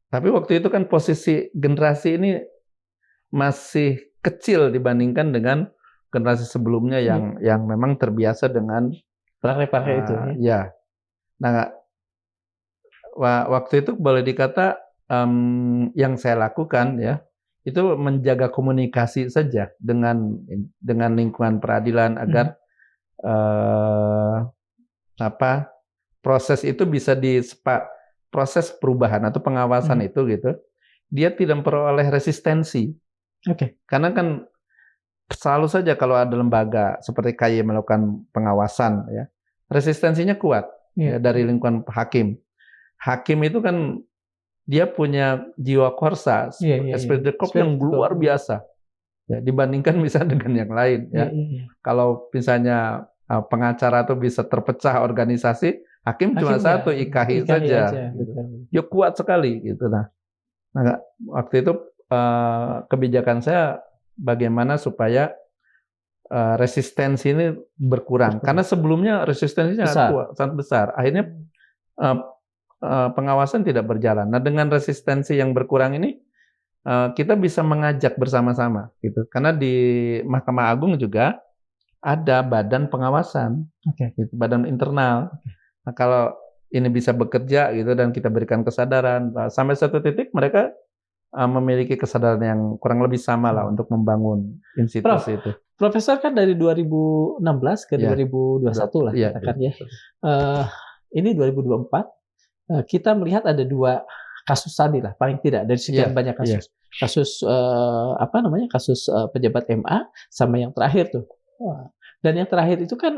Speaker 1: tapi waktu itu kan posisi generasi ini masih kecil dibandingkan dengan generasi sebelumnya yang memang terbiasa dengan
Speaker 2: pakai itu
Speaker 1: ya. Nah, waktu itu boleh dikata yang saya lakukan ya itu menjaga komunikasi saja dengan lingkungan peradilan agar proses itu bisa proses perubahan atau pengawasan itu gitu, dia tidak memperoleh resistensi. Karena kan selalu saja kalau ada lembaga seperti KY melakukan pengawasan ya, resistensinya kuat ya, dari lingkungan hakim. Hakim itu kan dia punya jiwa korsa, esprit de corps yang luar biasa. ya, dibandingkan misalnya dengan yang lain ya. Kalau misalnya pengacara tuh bisa terpecah organisasi, hakim cuma satu, IKHI saja. Gitu. Ya kuat sekali gitu. Nah waktu itu kebijakan saya bagaimana supaya resistensi ini berkurang. Karena sebelumnya resistensinya sangat besar. Akhirnya pengawasan tidak berjalan. Nah dengan resistensi yang berkurang ini kita bisa mengajak bersama-sama gitu. Karena di Mahkamah Agung juga ada badan pengawasan, gitu, badan internal. Nah, kalau ini bisa bekerja gitu dan kita berikan kesadaran, sampai satu titik mereka memiliki kesadaran yang kurang lebih sama lah untuk membangun institusi itu.
Speaker 2: Profesor kan dari 2016 ke 2021 lah katakan ya. Ini 2024 kita melihat ada 2 kasus tadi lah paling tidak dari sekian banyak kasus. Kasus kasus pejabat MA sama yang terakhir tuh. Dan yang terakhir itu kan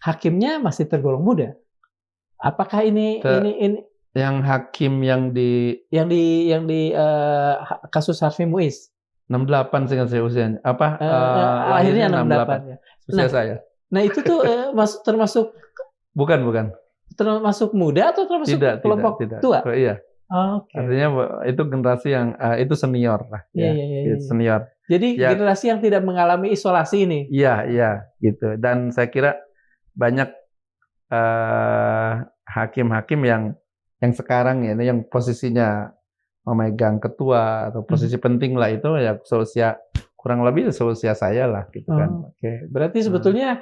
Speaker 2: hakimnya masih tergolong muda. Apakah ini
Speaker 1: yang hakim yang di
Speaker 2: kasus Harvey Muiz
Speaker 1: 68 seingat saya usianya.
Speaker 2: Akhirnya 68 ya.
Speaker 1: Usia saya.
Speaker 2: Nah itu tuh termasuk
Speaker 1: bukan
Speaker 2: termasuk muda atau termasuk kelompok tua?
Speaker 1: Iya. Artinya itu generasi yang itu senior lah.
Speaker 2: Iya.
Speaker 1: Senior.
Speaker 2: Jadi generasi yang tidak mengalami isolasi ini.
Speaker 1: Iya, gitu. Dan saya kira banyak hakim-hakim yang sekarang ya, yang posisinya memegang ketua atau posisi penting lah itu ya seusia kurang lebih seusia saya lah gitu kan.
Speaker 2: Berarti sebetulnya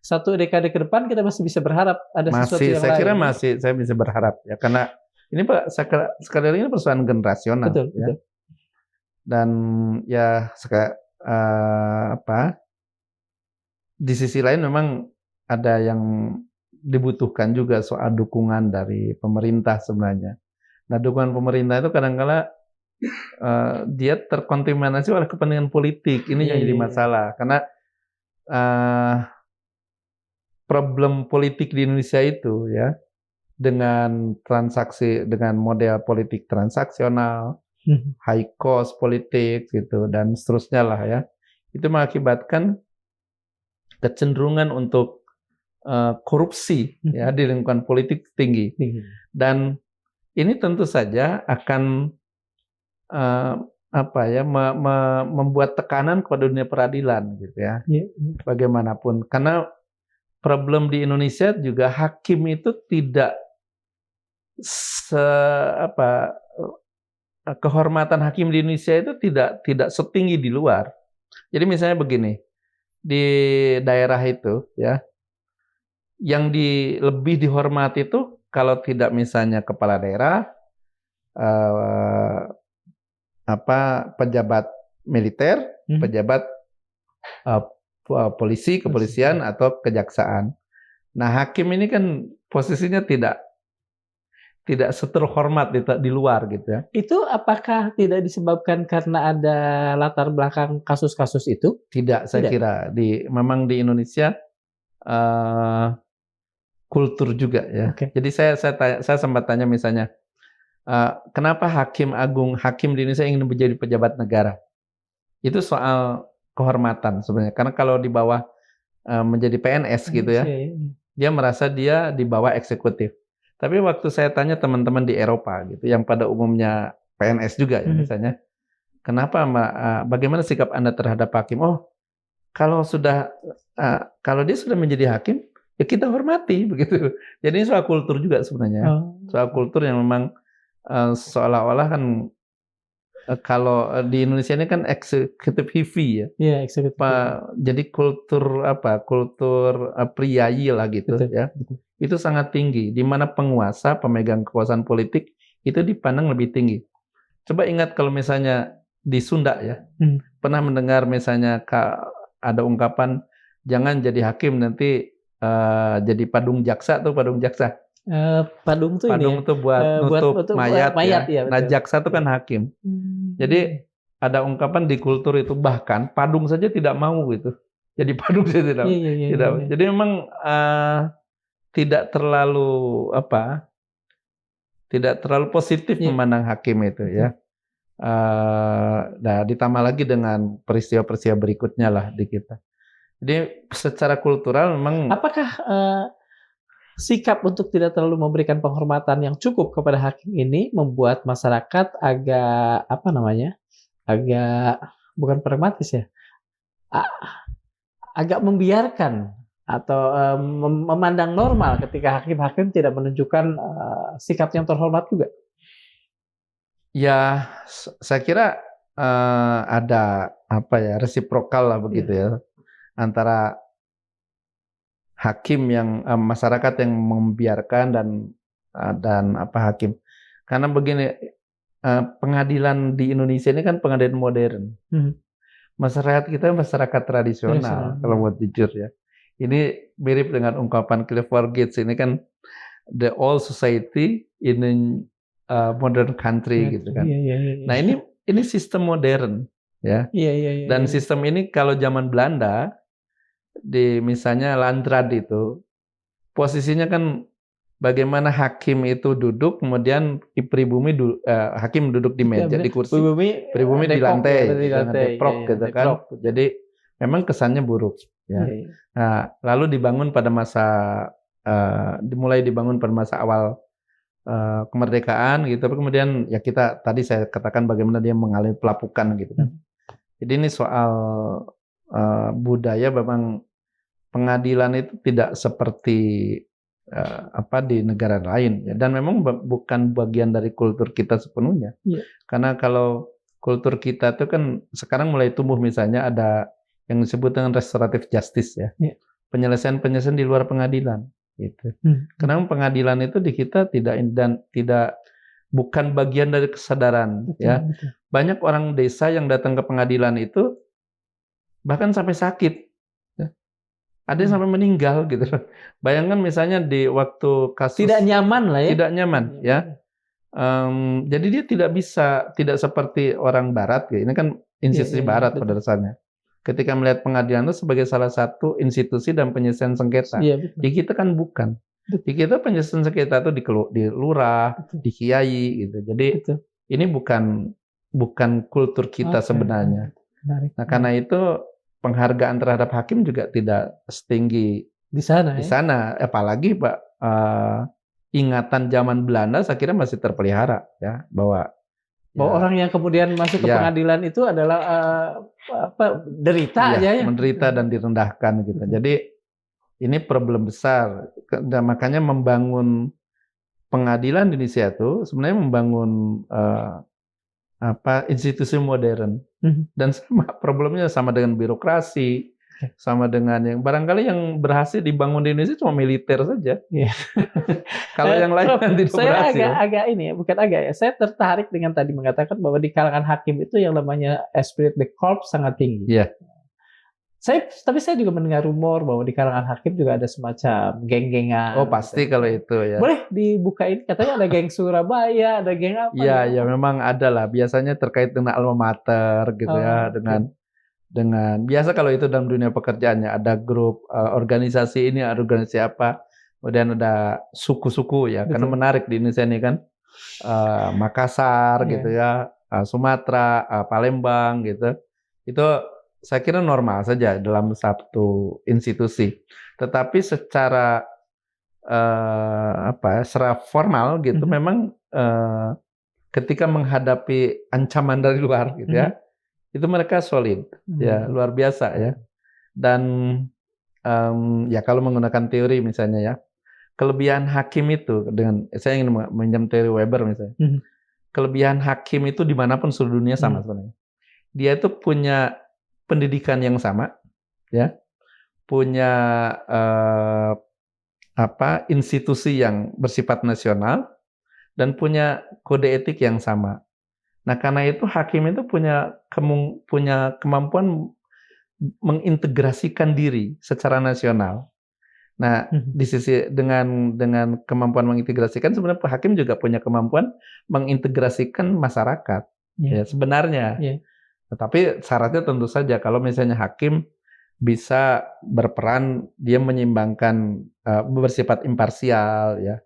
Speaker 2: 1 dekade ke depan kita masih bisa berharap ada sesuatu yang lain.
Speaker 1: Saya kira saya bisa berharap ya, karena ini sekali lagi ini persoalan generasional. Betul. Dan ya di sisi lain memang ada yang dibutuhkan juga soal dukungan dari pemerintah sebenarnya. Nah dukungan pemerintah itu kadang-kala dia terkontaminasi oleh kepentingan politik. Ini yang jadi masalah karena problem politik di Indonesia itu ya dengan model politik transaksional, high cost politik gitu dan seterusnya lah ya, itu mengakibatkan kecenderungan untuk korupsi ya di lingkungan politik tinggi. Dan ini tentu saja akan membuat tekanan kepada dunia peradilan gitu ya. Bagaimanapun, karena problem di Indonesia juga hakim itu tidak kehormatan hakim di Indonesia itu tidak setinggi di luar. Jadi misalnya begini, di daerah itu ya, yang lebih dihormati itu kalau tidak misalnya kepala daerah, pejabat militer, pejabat polisi, kepolisian atau kejaksaan. Nah hakim ini kan posisinya tidak seterhormat di luar gitu ya.
Speaker 2: Itu apakah tidak disebabkan karena ada latar belakang kasus-kasus itu?
Speaker 1: Tidak, saya kira memang di Indonesia kultur juga ya. Jadi saya sempat tanya misalnya, kenapa hakim di Indonesia ingin menjadi pejabat negara? Itu soal kehormatan sebenarnya. Karena kalau di bawah menjadi PNS gitu ya, dia merasa dia di bawah eksekutif. Tapi waktu saya tanya teman-teman di Eropa gitu, yang pada umumnya PNS juga ya misalnya, kenapa bagaimana sikap Anda terhadap hakim? Oh, kalau dia sudah menjadi hakim, ya kita hormati begitu. Jadi ini soal kultur juga sebenarnya. Soal kultur yang memang seolah-olah kan kalau di Indonesia ini kan eksekutif heavy ya.
Speaker 2: Iya, eksekutif.
Speaker 1: Jadi kultur priayi lah gitu. Betul, ya. Betul. Itu sangat tinggi, di mana penguasa, pemegang kekuasaan politik itu dipandang lebih tinggi. Coba ingat kalau misalnya di Sunda ya, pernah mendengar misalnya ada ungkapan jangan jadi hakim nanti jadi padung jaksa.
Speaker 2: Padung tuh
Speaker 1: buat nutup mayat ya.
Speaker 2: Ya,
Speaker 1: nah jaksa itu kan hakim. Jadi ada ungkapan di kultur itu, bahkan padung saja tidak mau gitu. Jadi padung saja tidak. Iya. Jadi memang tidak terlalu positif memandang hakim itu ya. Nah, ditambah lagi dengan peristiwa-peristiwa berikutnya lah di kita. Jadi secara kultural memang.
Speaker 2: Apakah sikap untuk tidak terlalu memberikan penghormatan yang cukup kepada hakim ini membuat masyarakat agak agak bukan pragmatis ya, agak membiarkan atau memandang normal ketika hakim-hakim tidak menunjukkan sikap yang terhormat juga?
Speaker 1: Ya, saya kira ada resiprokal lah begitu ya, antara hakim yang masyarakat yang membiarkan dan hakim. Karena begini, pengadilan di Indonesia ini kan pengadilan modern. Masyarakat kita masyarakat tradisional, kalau mau jujur ya. Ini mirip dengan ungkapan Clifford Gates, ini kan the old society in a modern country gitu kan. Nah, ini sistem modern ya. Dan sistem ini kalau zaman Belanda di misalnya Landrad itu posisinya kan bagaimana hakim itu duduk, kemudian hakim duduk di meja di kursi, pribumi di lantai, deprok gitu kan. Jadi memang kesannya buruk ya. Nah, lalu dibangun pada masa dimulai dibangun pada masa awal kemerdekaan gitu, kemudian ya tadi saya katakan bagaimana dia mengalami pelapukan gitu kan. Jadi ini soal budaya, memang pengadilan itu tidak seperti di negara lain ya, dan memang bukan bagian dari kultur kita sepenuhnya. Karena kalau kultur kita itu kan sekarang mulai tumbuh, misalnya ada yang disebut dengan restoratif justice ya, penyelesaian di luar pengadilan gitu. Karena pengadilan itu di kita tidak bukan bagian dari kesadaran ya. Banyak orang desa yang datang ke pengadilan itu bahkan sampai sakit. Ada yang sampai meninggal gitu. Bayangkan misalnya di waktu kasus
Speaker 2: tidak nyaman lah ya.
Speaker 1: Tidak nyaman ya. Jadi dia tidak seperti orang barat ya. Ini kan institusi barat pada dasarnya. Ketika melihat pengadilan itu sebagai salah satu institusi dan penyelesaian sengketa. Di kita kan bukan. Di kita penyelesaian sengketa itu di lurah, di kiai gitu. Jadi ini bukan kultur kita sebenarnya. Nah, karena itu penghargaan terhadap hakim juga tidak setinggi
Speaker 2: di sana.
Speaker 1: Apalagi ingatan zaman Belanda saya kira masih terpelihara ya, bahwa
Speaker 2: orang yang kemudian masuk ke pengadilan itu adalah derita
Speaker 1: menderita dan direndahkan gitu. Jadi ini problem besar. Dan makanya membangun pengadilan di Indonesia itu sebenarnya membangun institusi modern. Dan problemnya sama dengan birokrasi, sama dengan yang barangkali yang berhasil dibangun di Indonesia cuma militer saja. Kalau yang lain tidak berhasil.
Speaker 2: Saya saya tertarik dengan tadi mengatakan bahwa di kalangan hakim itu yang namanya esprit de corps sangat tinggi. Tapi saya juga mendengar rumor bahwa di kalangan hakim juga ada semacam geng-gengan.
Speaker 1: Oh pasti kalau itu ya.
Speaker 2: Boleh dibukain, katanya ada geng Surabaya, ada geng apa?
Speaker 1: Iya, memang ada lah. Biasanya terkait dengan alma mater gitu ya, dengan biasa kalau itu dalam dunia pekerjaannya ada grup organisasi ini, organisasi apa, kemudian ada suku-suku ya. Karena menarik di Indonesia ini kan Makassar gitu ya, Sumatera, Palembang gitu. Itu saya kira normal saja dalam satu institusi. Tetapi secara secara formal gitu memang ketika menghadapi ancaman dari luar gitu ya, itu mereka solid ya, luar biasa ya. Dan ya kalau menggunakan teori misalnya ya, kelebihan hakim itu saya ingin meminjam teori Weber misalnya. Kelebihan hakim itu dimanapun seluruh dunia sama sebenarnya. Dia itu punya pendidikan yang sama, ya, punya institusi yang bersifat nasional dan punya kode etik yang sama. Nah, karena itu hakim itu punya kemampuan mengintegrasikan diri secara nasional. Nah, di sisi dengan kemampuan mengintegrasikan, sebenarnya hakim juga punya kemampuan mengintegrasikan masyarakat. Ya, sebenarnya. Tapi syaratnya tentu saja kalau misalnya hakim bisa berperan, dia menyeimbangkan, bersifat imparsial, ya,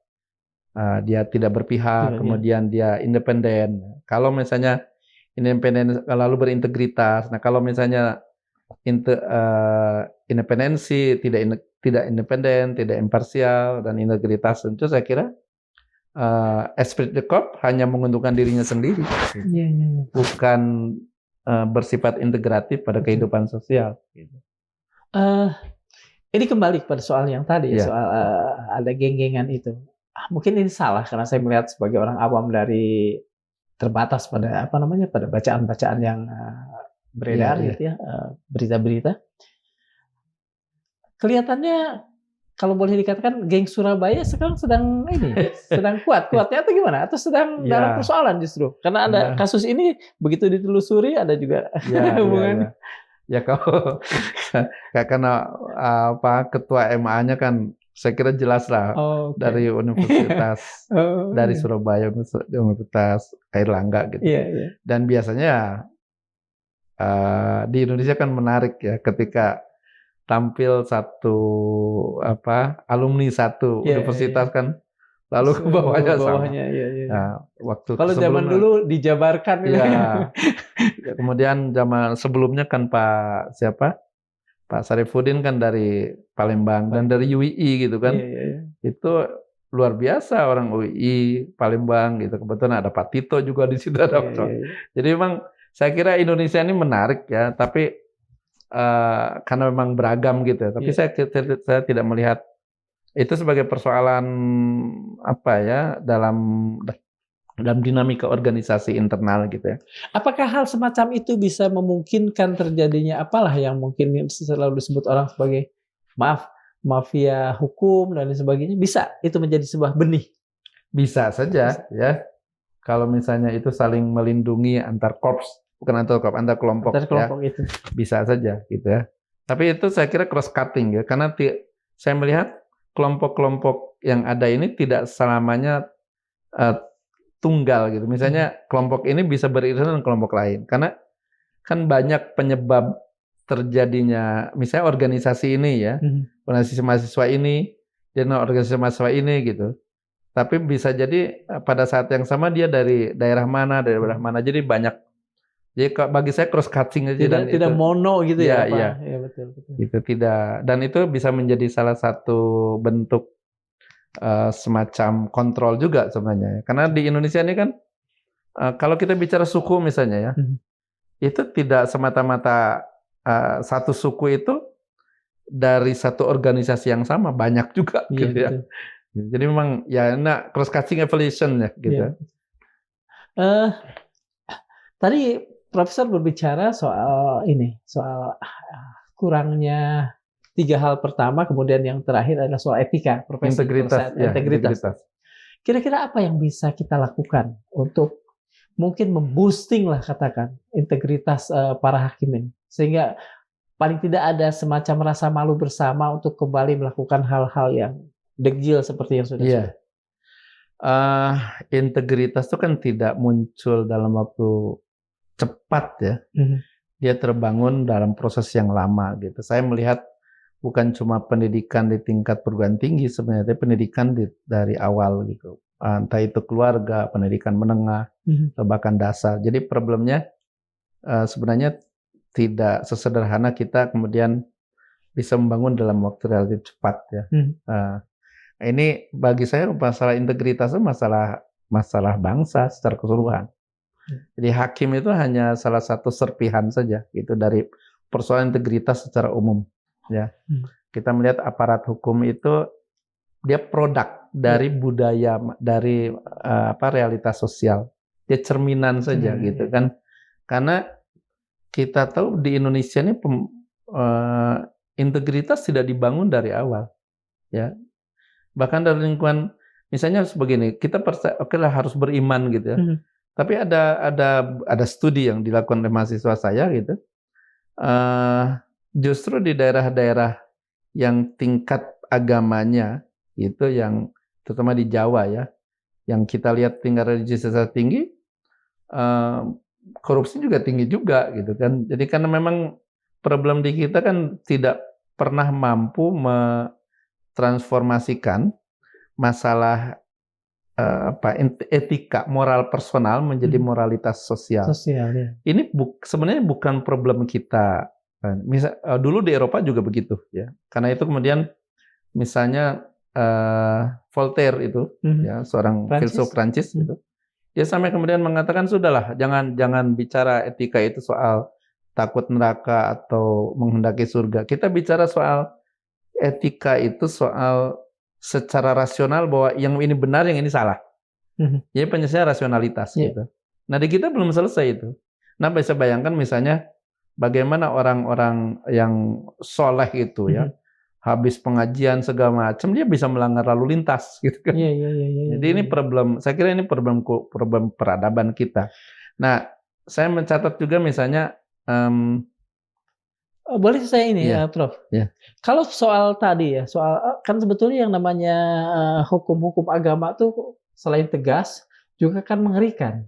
Speaker 1: dia tidak berpihak, kemudian dia independen. Kalau misalnya independen lalu berintegritas. Nah, kalau misalnya independensi, tidak independen, tidak imparsial, dan integritas, tentu saya kira esprit de corps hanya menguntungkan dirinya sendiri, bukan bersifat integratif pada kehidupan sosial.
Speaker 2: Ini kembali pada soal yang tadi, soal ada geng-gengan itu. Mungkin ini salah karena saya melihat sebagai orang awam dari terbatas pada pada bacaan-bacaan yang beredar gitu ya, berita-berita. Kelihatannya kalau boleh dikatakan geng Surabaya sekarang sedang kuatnya atau gimana? Atau sedang dalam persoalan justru? Karena ada kasus ini begitu ditelusuri ada juga hubungan.
Speaker 1: Ya kalau karena ketua MA-nya kan saya kira jelas lah dari universitas dari Surabaya, Universitas Airlangga gitu. Dan biasanya di Indonesia kan menarik ya ketika tampil satu alumni satu universitas kan lalu ke bawahnya sama. Nah, waktu
Speaker 2: kalau zaman dulu dijabarkan
Speaker 1: kemudian zaman sebelumnya kan Pak Sarifudin kan dari Palembang dan dari UII gitu kan. Itu luar biasa orang UII Palembang gitu. Kebetulan ada Pak Tito juga di situ ada. Jadi memang saya kira Indonesia ini menarik ya, tapi karena memang beragam gitu ya. Tapi saya tidak melihat itu sebagai persoalan dalam dinamika organisasi internal gitu ya.
Speaker 2: Apakah hal semacam itu bisa memungkinkan terjadinya yang mungkin selalu disebut orang sebagai mafia hukum dan sebagainya, bisa itu menjadi sebuah benih?
Speaker 1: Bisa saja ya. Kalau misalnya itu saling melindungi antar korps, bukan antar korps, antar kelompok
Speaker 2: itu.
Speaker 1: Bisa saja gitu ya. Tapi itu saya kira cross cutting ya, karena saya melihat kelompok-kelompok yang ada ini tidak selamanya tunggal gitu. Misalnya kelompok ini bisa beririsan dengan kelompok lain. Karena kan banyak penyebab terjadinya misalnya organisasi ini ya. Organisasi mahasiswa ini, dan organisasi mahasiswa ini gitu. Tapi bisa jadi pada saat yang sama dia dari daerah mana. Jadi banyak. Jadi bagi saya cross cutting aja
Speaker 2: tidak mono gitu ya.
Speaker 1: Iya.
Speaker 2: Betul.
Speaker 1: Itu tidak, dan itu bisa menjadi salah satu bentuk semacam kontrol juga sebenarnya. Karena di Indonesia ini kan kalau kita bicara suku misalnya ya, itu tidak semata-mata satu suku itu dari satu organisasi yang sama, banyak juga gitu ya. Jadi memang cross cutting evolution ya gitu.
Speaker 2: Tadi Profesor berbicara soal kurangnya 3 hal pertama, kemudian yang terakhir adalah soal etika, profesi, integritas. Kira-kira apa yang bisa kita lakukan untuk mungkin memboosting lah katakan integritas para hakim ini, sehingga paling tidak ada semacam rasa malu bersama untuk kembali melakukan hal-hal yang degil seperti yang sudah.
Speaker 1: Integritas itu kan tidak muncul dalam waktu cepat ya. Dia terbangun dalam proses yang lama gitu. Saya melihat bukan cuma pendidikan di tingkat perguruan tinggi sebenarnya, tapi pendidikan dari awal gitu. Entah itu keluarga, pendidikan menengah, atau bahkan dasar. Jadi problemnya sebenarnya tidak sesederhana kita kemudian bisa membangun dalam waktu relatif cepat ya. Ini bagi saya masalah integritas itu masalah bangsa secara keseluruhan. Jadi hakim itu hanya salah satu serpihan saja gitu dari persoalan integritas secara umum ya. Kita melihat aparat hukum itu dia produk dari budaya, dari realitas sosial. Dia cerminan saja gitu kan. Karena kita tahu di Indonesia ini integritas tidak dibangun dari awal ya. Bahkan dari lingkungan misalnya sebegini, kita harus beriman gitu ya. Tapi ada studi yang dilakukan oleh mahasiswa saya gitu. Justru di daerah-daerah yang tingkat agamanya itu yang terutama di Jawa ya, yang kita lihat tingkat religiusitas tinggi, korupsi juga tinggi juga gitu kan. Jadi karena memang problem di kita kan tidak pernah mampu transformasikan masalah etika moral personal menjadi moralitas sosial.
Speaker 2: Sosial ya.
Speaker 1: Ini sebenarnya bukan problem kita. Dulu di Eropa juga begitu ya. Karena itu kemudian misalnya Voltaire itu ya seorang filsuf Prancis gitu. Dia sampai kemudian mengatakan sudahlah jangan bicara etika itu soal takut neraka atau menghendaki surga. Kita bicara soal etika itu soal secara rasional bahwa yang ini benar, yang ini salah. Jadi penyelesaian rasionalitas gitu. Nah di kita belum selesai itu. Nah bisa bayangkan misalnya bagaimana orang-orang yang soleh itu ya, habis pengajian segala macam dia bisa melanggar lalu lintas gitu kan. Jadi ini problem, saya kira ini problem peradaban kita. Nah saya mencatat juga misalnya
Speaker 2: boleh saya ini Prof. Kalau soal tadi ya, soal kan sebetulnya yang namanya hukum-hukum agama tuh selain tegas juga kan mengerikan.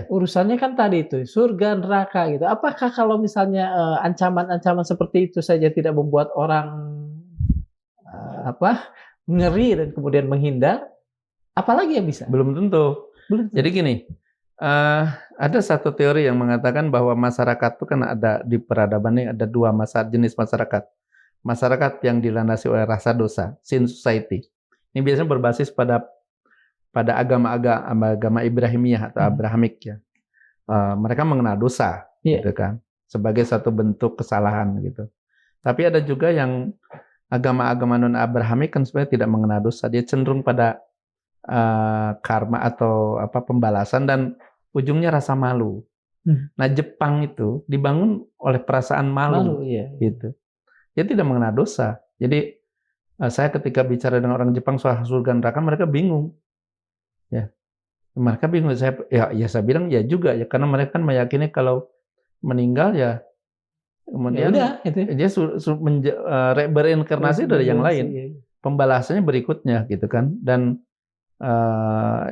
Speaker 2: Urusannya kan tadi itu surga neraka gitu. Apakah kalau misalnya ancaman-ancaman seperti itu saja tidak membuat orang ngeri dan kemudian menghindar, apalagi yang bisa? Belum tentu.
Speaker 1: Jadi gini, ada satu teori yang mengatakan bahwa masyarakat itu kan ada di peradaban ini ada dua jenis masyarakat. Masyarakat yang dilandasi oleh rasa dosa, sin society. Ini biasanya berbasis pada agama Ibrahimiyah atau Abrahamik ya. Mereka mengenal dosa, gitu kan, sebagai satu bentuk kesalahan gitu. Tapi ada juga yang agama-agama non Abrahamik kan sebenarnya tidak mengenal dosa, dia cenderung pada karma atau pembalasan dan ujungnya rasa malu. Nah Jepang itu dibangun oleh perasaan malu gitu. Dia tidak mengenal dosa. Jadi saya ketika bicara dengan orang Jepang soal surga neraka mereka bingung. Ya, mereka bingung. Saya bilang ya juga ya karena mereka kan meyakini kalau meninggal ya kemudian dia bereinkarnasi dari yang lain. Pembalasannya berikutnya gitu kan. Dan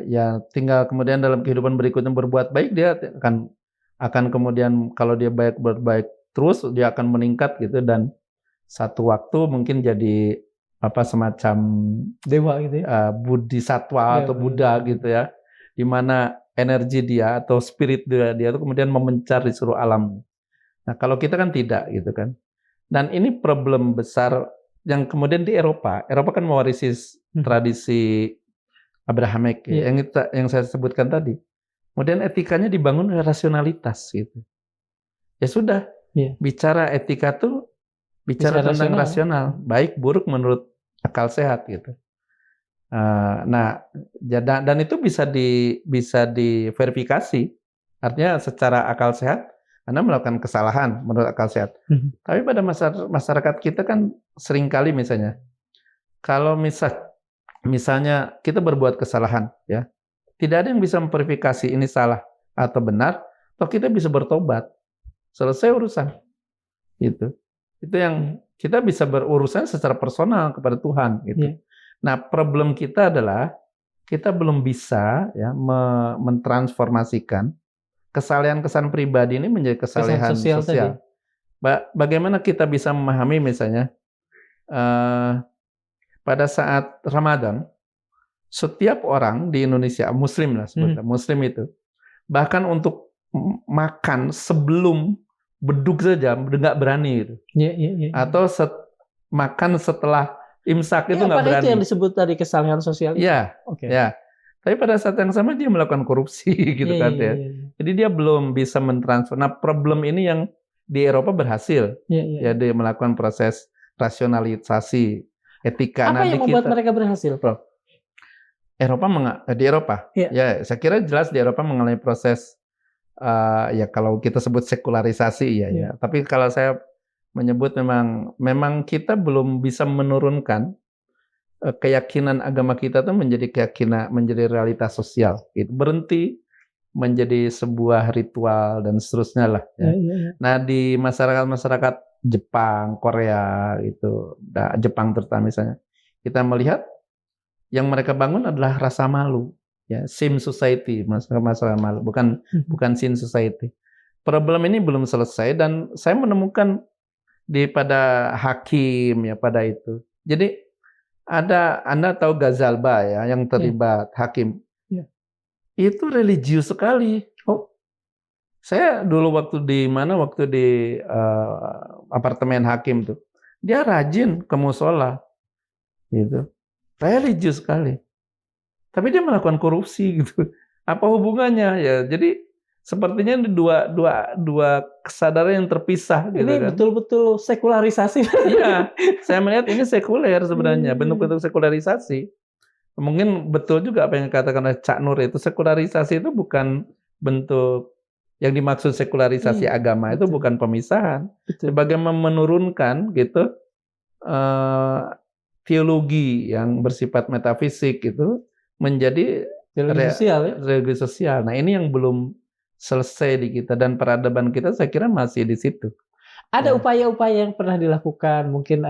Speaker 1: ya tinggal kemudian dalam kehidupan berikutnya berbuat baik dia akan kemudian kalau dia berbaik terus dia akan meningkat gitu dan satu waktu mungkin jadi semacam
Speaker 2: dewa gitu ya.
Speaker 1: Bodhisatwa atau Buddha gitu ya, di mana energi dia atau spirit dia itu kemudian memencar di seluruh alam. Nah kalau kita kan tidak gitu kan. Dan ini problem besar yang kemudian di Eropa kan mewarisi tradisi Abrahamik yang saya sebutkan tadi. Kemudian etikanya dibangun oleh rasionalitas gitu. Ya sudah, bicara etika tuh bicara tentang rasional, baik buruk menurut akal sehat gitu. Nah, dan itu bisa diverifikasi. Artinya secara akal sehat Anda melakukan kesalahan menurut akal sehat. Tapi pada masyarakat kita kan seringkali misalnya kalau misalnya kita berbuat kesalahan ya, tidak ada yang bisa memverifikasi ini salah atau benar, atau kita bisa bertobat. Selesai urusan. Gitu. Itu yang kita bisa berurusan secara personal kepada Tuhan gitu. Nah, problem kita adalah kita belum bisa ya mentransformasikan kesalahan pribadi ini menjadi kesalahan sosial. Bagaimana kita bisa memahami misalnya pada saat Ramadan setiap orang di Indonesia Muslim lah sebutnya, Muslim itu bahkan untuk makan sebelum beduk saja nggak berani gitu. Atau makan setelah imsak itu nggak berani.
Speaker 2: Itu yang disebut tadi kesalahan sosial.
Speaker 1: Ya. Tapi pada saat yang sama dia melakukan korupsi gitu kan ya. Jadi dia belum bisa mentransfer. Nah problem ini yang di Eropa berhasil. Ya dia melakukan proses rasionalisasi etika.
Speaker 2: Apa yang membuat mereka berhasil, Prof?
Speaker 1: Di Eropa. Ya saya kira jelas di Eropa mengalami proses ya kalau kita sebut sekularisasi ya. Tapi kalau saya menyebut memang kita belum bisa menurunkan keyakinan agama kita tuh menjadi realitas sosial. Gitu. Berhenti menjadi sebuah ritual dan seterusnya lah. Ya. Nah di masyarakat Jepang, Korea itu, Jepang terutama misalnya, kita melihat yang mereka bangun adalah rasa malu. Ya, sim society, masalah malu, bukan sin society. Problem ini belum selesai dan saya menemukan pada hakim ya pada itu. Jadi Anda tahu Ghazalba ya, yang terlibat hakim.
Speaker 2: Ya.
Speaker 1: Itu religius sekali.
Speaker 2: Oh,
Speaker 1: saya dulu waktu di apartemen hakim tuh, dia rajin ke musola, gitu, religius sekali. Tapi dia melakukan korupsi gitu. Apa hubungannya ya? Jadi sepertinya dua kesadaran yang terpisah gitu
Speaker 2: ini
Speaker 1: kan.
Speaker 2: betul-betul sekularisasi.
Speaker 1: Iya, saya melihat ini sekuler sebenarnya, bentuk-bentuk sekularisasi. Mungkin betul juga apa yang dikatakan oleh Cak Nur itu, sekularisasi itu bukan bentuk yang dimaksud sekularisasi agama, itu bukan pemisahan. Bagaimana menurunkan gitu teologi yang bersifat metafisik itu menjadi religius sosial. Nah, ini yang belum selesai di kita, dan peradaban kita saya kira masih di situ.
Speaker 2: Ada upaya-upaya yang pernah dilakukan mungkin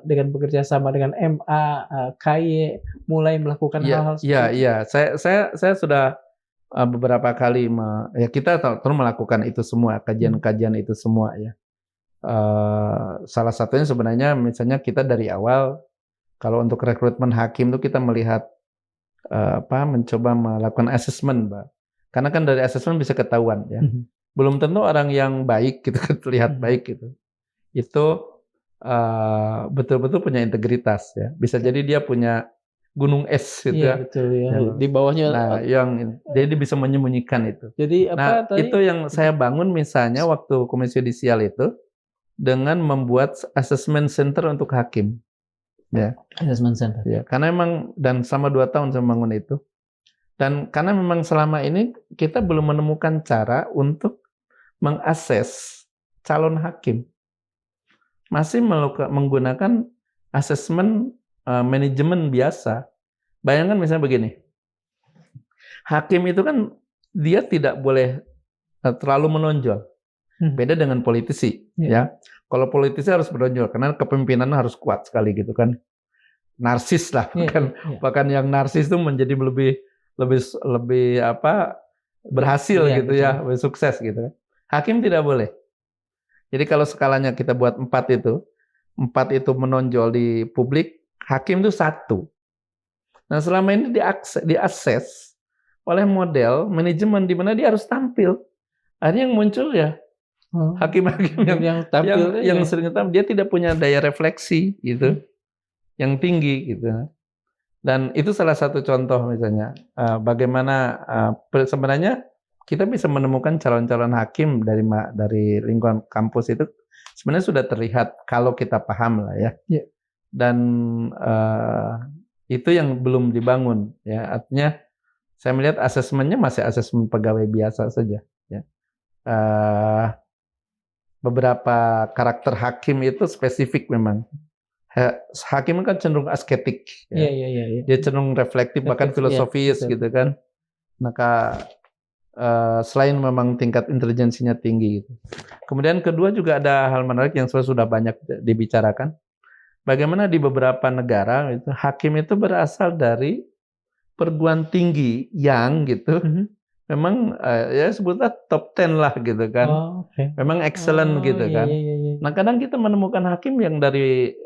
Speaker 2: dengan bekerja sama dengan MA, KY mulai melakukan hal-hal seperti itu.
Speaker 1: Iya, saya sudah beberapa kali kita terus melakukan itu semua, kajian-kajian itu semua ya. Salah satunya sebenarnya misalnya kita dari awal kalau untuk rekrutmen hakim itu kita melihat mencoba melakukan assessment, Mbak. Karena kan dari assessment bisa ketahuan ya. Belum tentu orang yang baik gitu terlihat baik gitu. Itu betul-betul punya integritas ya. Bisa jadi dia punya gunung es gitu ya.
Speaker 2: Betul ya. Di bawahnya
Speaker 1: jadi bisa menyembunyikan itu.
Speaker 2: Jadi
Speaker 1: itu yang saya bangun misalnya waktu Komisi Yudisial itu dengan membuat assessment center untuk hakim. Ya,
Speaker 2: assessment center.
Speaker 1: Ya, karena memang dan selama 2 tahun saya membangun itu. Dan karena memang selama ini kita belum menemukan cara untuk mengakses calon hakim. Masih menggunakan asesmen manajemen biasa. Bayangkan misalnya begini. Hakim itu kan dia tidak boleh terlalu menonjol. Beda dengan politisi, ya. Kalau politisi harus menonjol karena kepemimpinan harus kuat sekali gitu kan. Narsis lah, bahkan yang narsis itu menjadi lebih berhasil gitu ya, lebih sukses gitu. Hakim tidak boleh. Jadi kalau skalanya kita buat 4 itu menonjol di publik, hakim itu 1. Nah, selama ini diakses oleh model manajemen di mana dia harus tampil. Akhirnya yang muncul ya hakim-hakim yang sering tampil, dia tidak punya daya refleksi gitu, yang tinggi gitu. Dan itu salah satu contoh misalnya bagaimana sebenarnya kita bisa menemukan calon-calon hakim dari lingkungan kampus itu sebenarnya sudah terlihat kalau kita paham lah ya. Dan itu yang belum dibangun ya. Artinya saya melihat asesmennya masih asesmen pegawai biasa saja ya. Beberapa karakter hakim itu spesifik memang. Hakim kan cenderung asketik, ya. Dia cenderung reflektif, bahkan filosofis gitu kan. Maka selain memang tingkat intelijensinya tinggi gitu. Kemudian kedua juga ada hal menarik yang sudah banyak dibicarakan. Bagaimana di beberapa negara itu hakim itu berasal dari perguruan tinggi yang gitu. Memang ya sebutlah top 10 lah gitu kan. Memang excellent gitu kan. Nah, kadang kita menemukan hakim yang dari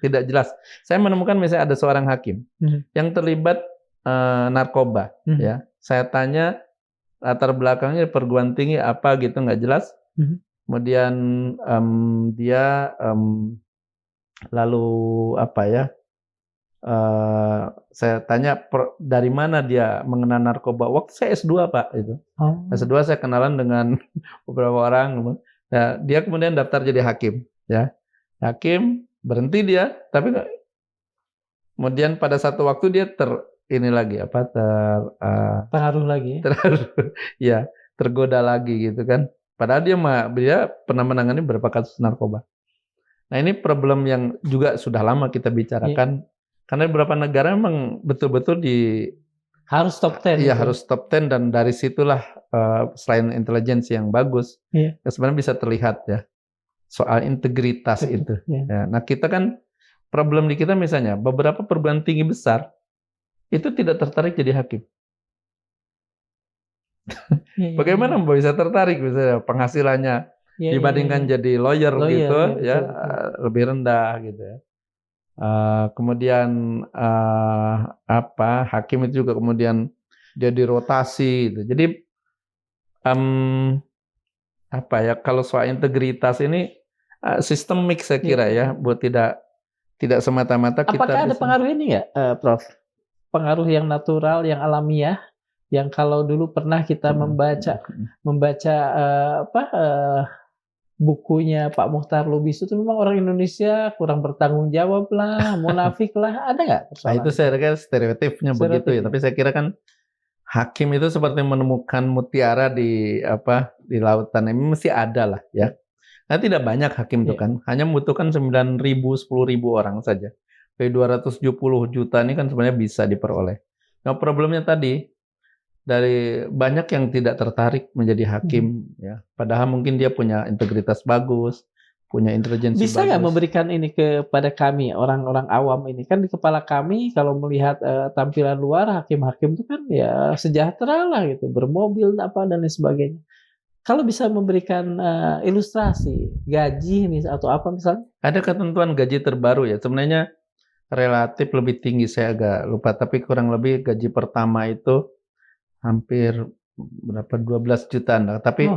Speaker 1: tidak jelas. Saya menemukan misalnya ada seorang hakim yang terlibat narkoba ya. Saya tanya latar belakangnya perguruan tinggi apa gitu nggak jelas. Kemudian dia lalu apa ya? Saya tanya dari mana dia mengenal narkoba. Waktu saya S2 Pak itu. S2 saya kenalan dengan beberapa orang. Nah, dia kemudian daftar jadi hakim. Ya, hakim berhenti dia, tapi kemudian pada satu waktu dia
Speaker 2: pengaruh lagi.
Speaker 1: Tergoda lagi gitu kan. Padahal dia pernah menangani beberapa kasus narkoba. Nah, ini problem yang juga sudah lama kita bicarakan. Karena beberapa negara memang betul-betul
Speaker 2: harus top 10.
Speaker 1: Iya, harus top 10 dan dari situlah selain intelijensi yang bagus, ya sebenarnya bisa terlihat ya soal integritas itu. Ya, nah, kita kan problem di kita misalnya beberapa perguruan tinggi besar itu tidak tertarik jadi hakim. Bagaimana bisa tertarik misalnya penghasilannya dibandingkan jadi lawyer gitu ya lebih rendah gitu ya. Kemudian hakim itu juga kemudian dia dirotasi gitu. Jadi kalau soal integritas ini sistemik saya kira ya, buat tidak semata-mata kita
Speaker 2: apakah ada pengaruh ini nggak, Prof? Pengaruh yang natural, yang alamiah, yang kalau dulu pernah kita membaca bukunya Pak Muchtar Lubis itu memang orang Indonesia kurang bertanggung jawab lah, munafik lah, ada nggak persoalan?
Speaker 1: Itu saya kira stereotipnya begitu ya. Tapi saya kira kan hakim itu seperti menemukan mutiara di lautan, ini mesti ada lah ya. Nah, tidak banyak hakim itu kan, hanya membutuhkan 9.000, 10.000 orang saja. Dari 270 juta ini kan sebenarnya bisa diperoleh. Nah, problemnya tadi dari banyak yang tidak tertarik menjadi hakim ya. Padahal mungkin dia punya integritas bagus, punya intelijensi bagus.
Speaker 2: Bisa nggak memberikan ini kepada kami orang-orang awam ini? Kan di kepala kami kalau melihat tampilan luar hakim-hakim itu kan ya sejahtera lah gitu, bermobil apa dan lain sebagainya. Kalau bisa memberikan ilustrasi gaji atau apa misalnya?
Speaker 1: Ada ketentuan gaji terbaru ya. Sebenarnya relatif lebih tinggi, saya agak lupa, tapi kurang lebih gaji pertama itu hampir berapa 12 jutaan lah. Tapi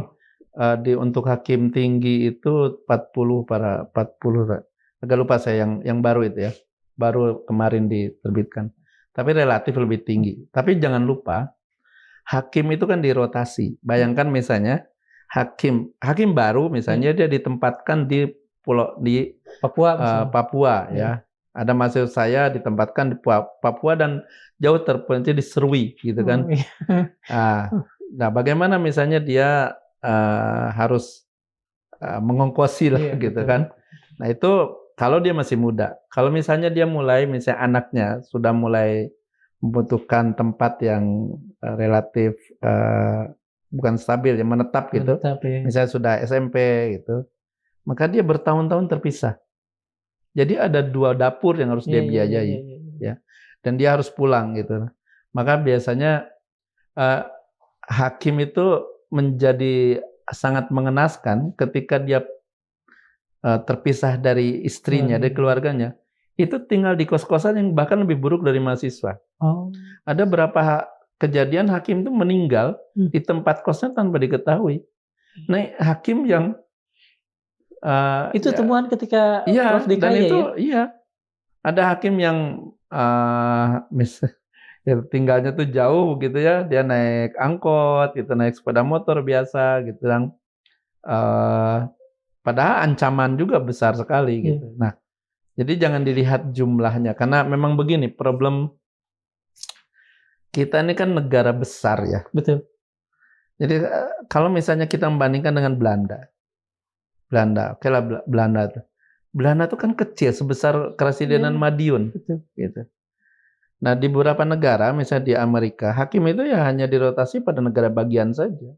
Speaker 1: untuk hakim tinggi itu 40 agak lupa saya yang baru itu ya. Baru kemarin diterbitkan. Tapi relatif lebih tinggi. Tapi jangan lupa hakim itu kan dirotasi. Bayangkan misalnya hakim baru misalnya dia ditempatkan di Papua ya. Ada mahasiswa saya ditempatkan di Papua dan jauh terpencil di Serui gitu kan. Nah, bagaimana misalnya dia harus mengongkosi lah gitu betul. Kan. Nah, itu kalau dia masih muda. Kalau misalnya dia misalnya anaknya sudah mulai membutuhkan tempat yang relatif bukan stabil ya, menetap gitu. Ya. Misalnya sudah SMP gitu. Maka dia bertahun-tahun terpisah. Jadi ada 2 dapur yang harus dia biayai, ya. Dan dia harus pulang gitu. Maka biasanya hakim itu menjadi sangat mengenaskan ketika dia terpisah dari istrinya, dari keluarganya. Itu tinggal di kos-kosan yang bahkan lebih buruk dari mahasiswa. Ada berapa kejadian hakim itu meninggal di tempat kosnya tanpa diketahui. Nah, hakim yang
Speaker 2: itu temuan ketika Prof
Speaker 1: dan itu ya? Ada hakim yang tinggalnya tuh jauh gitu ya, dia naik angkot gitu, naik sepeda motor biasa gitu yang padahal ancaman juga besar sekali gitu. Nah, jadi jangan dilihat jumlahnya karena memang begini, problem kita ini kan negara besar ya.
Speaker 2: Betul.
Speaker 1: Jadi kalau misalnya kita membandingkan dengan Belanda, oke lah Belanda tuh. Belanda tuh kan kecil sebesar Kerasidenan Madiun, gitu. Nah di beberapa negara, misalnya di Amerika, hakim itu ya hanya dirotasi pada negara bagian saja.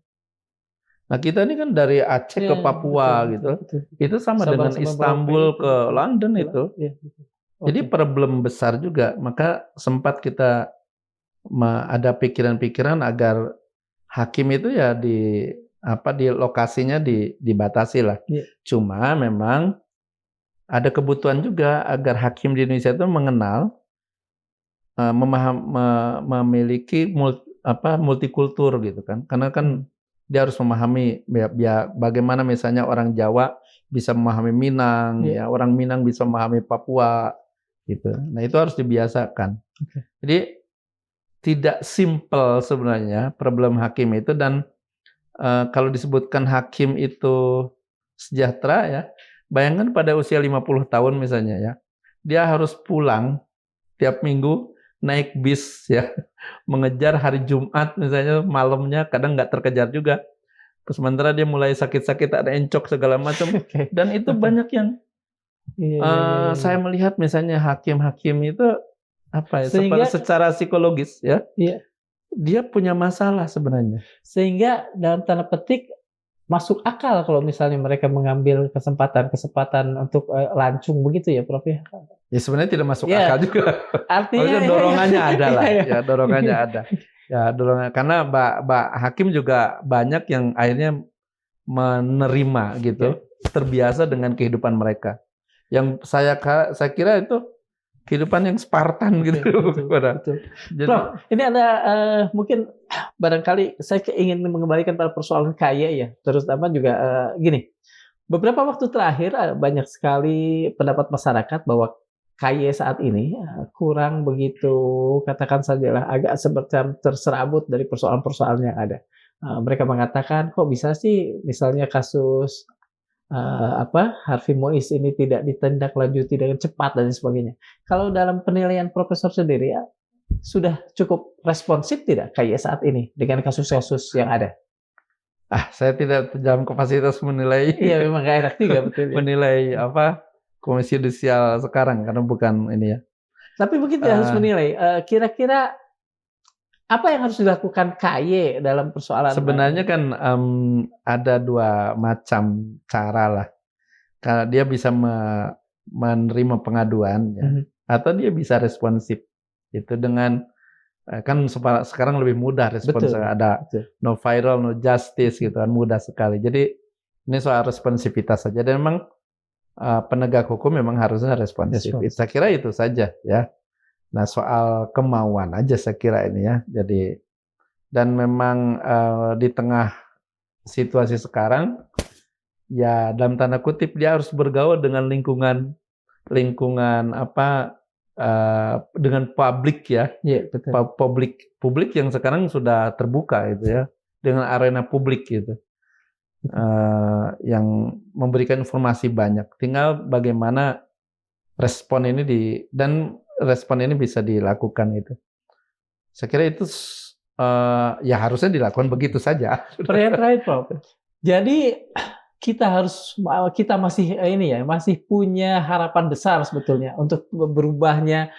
Speaker 1: Nah kita ini kan dari Aceh ke Papua gitu, itu sama dengan Istanbul ke London itu. Jadi problem besar juga. Maka sempat kita ada pikiran-pikiran agar hakim itu ya di lokasinya dibatasi lah. Cuma memang ada kebutuhan juga agar hakim di Indonesia itu mengenal, memiliki multikultur gitu kan. Karena kan dia harus memahami bagaimana misalnya orang Jawa bisa memahami Minang, ya orang Minang bisa memahami Papua gitu. Nah itu harus dibiasakan. Jadi tidak simpel sebenarnya problem hakim itu dan kalau disebutkan hakim itu sejahtera ya, bayangkan pada usia 50 tahun misalnya ya, dia harus pulang tiap minggu naik bis ya, mengejar hari Jumat misalnya malamnya, kadang nggak terkejar juga. Sementara dia mulai sakit-sakit, ada encok segala macam, dan itu banyak yang saya melihat misalnya hakim-hakim itu secara psikologis ya. Dia punya masalah sebenarnya.
Speaker 2: Sehingga dalam tanda petik masuk akal kalau misalnya mereka mengambil kesempatan untuk lancung begitu ya Prof ya.
Speaker 1: Ya sebenarnya tidak masuk akal juga.
Speaker 2: Artinya
Speaker 1: dorongannya ada lah. Ya dorongannya ada. Ya dorongan karena hakim juga banyak yang akhirnya menerima gitu, terbiasa dengan kehidupan mereka. Yang saya kira itu kehidupan yang Spartan gitu.
Speaker 2: Betul. Jadi, Prof, ini ada mungkin barangkali saya ingin mengembalikan pada persoalan kaya ya, terutama juga gini. Beberapa waktu terakhir banyak sekali pendapat masyarakat bahwa KY saat ini kurang begitu, katakan sajalah agak semacam terserabut dari persoalan-persoalan yang ada. Mereka mengatakan kok bisa sih misalnya kasus Harvey Mois ini tidak ditindaklanjuti dengan cepat dan sebagainya. Kalau dalam penilaian Profesor sendiri sudah cukup responsif tidak KY saat ini dengan kasus-kasus yang ada?
Speaker 1: Saya tidak dalam kapasitas menilai.
Speaker 2: Iya, memang gak enak juga betul.
Speaker 1: Menilai Komisi Yudisial sekarang karena bukan ini ya.
Speaker 2: Tapi mungkin harus menilai kira-kira apa yang harus dilakukan KY dalam persoalan.
Speaker 1: Sebenarnya kan ada dua macam cara lah. Karena dia bisa menerima pengaduan ya, atau dia bisa responsif. Itu dengan kan sekarang lebih mudah respons, ada no viral, no justice gitu kan, mudah sekali. Jadi ini soal responsivitas saja, dan memang penegak hukum memang harusnya responsif. Saya kira itu saja ya. Nah, soal kemauan aja saya kira ini ya. Jadi, dan memang di tengah situasi sekarang ya, dalam tanda kutip dia harus bergaul dengan lingkungan dengan publik ya.
Speaker 2: Betul.
Speaker 1: Publik yang sekarang sudah terbuka gitu ya, dengan arena publik gitu. Yang memberikan informasi banyak. Tinggal bagaimana respon ini bisa dilakukan itu. Saya kira itu ya harusnya dilakukan begitu saja.
Speaker 2: Pertanyaan terakhir, Prof. Jadi kita masih punya harapan besar sebetulnya untuk berubahnya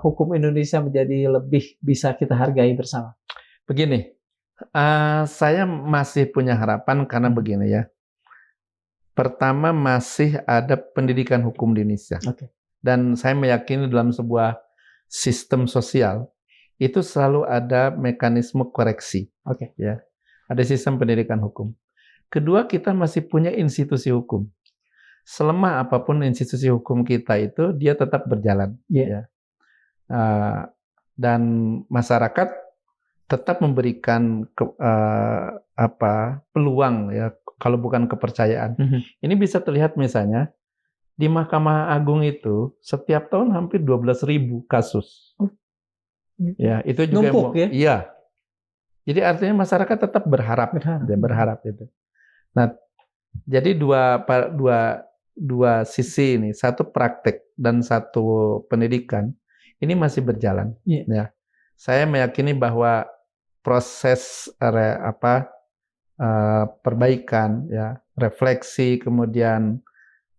Speaker 2: hukum Indonesia menjadi lebih bisa kita hargai bersama.
Speaker 1: Begini. Saya masih punya harapan karena begini ya. Pertama, masih ada pendidikan hukum di Indonesia. Dan saya meyakini dalam sebuah sistem sosial itu selalu ada mekanisme koreksi. Ya. Ada sistem pendidikan hukum. Kedua, kita masih punya institusi hukum. Selemah apapun institusi hukum kita itu, dia tetap berjalan. Ya. Dan masyarakat tetap memberikan peluang ya, kalau bukan kepercayaan. Ini bisa terlihat misalnya di Mahkamah Agung itu setiap tahun hampir 12.000 kasus. Ya, itu juga
Speaker 2: numpuk, ya?
Speaker 1: Iya. Jadi artinya masyarakat tetap berharap itu. Nah, jadi dua sisi ini, satu praktek dan satu pendidikan, ini masih berjalan. Ya. Saya meyakini bahwa proses perbaikan, ya, refleksi, kemudian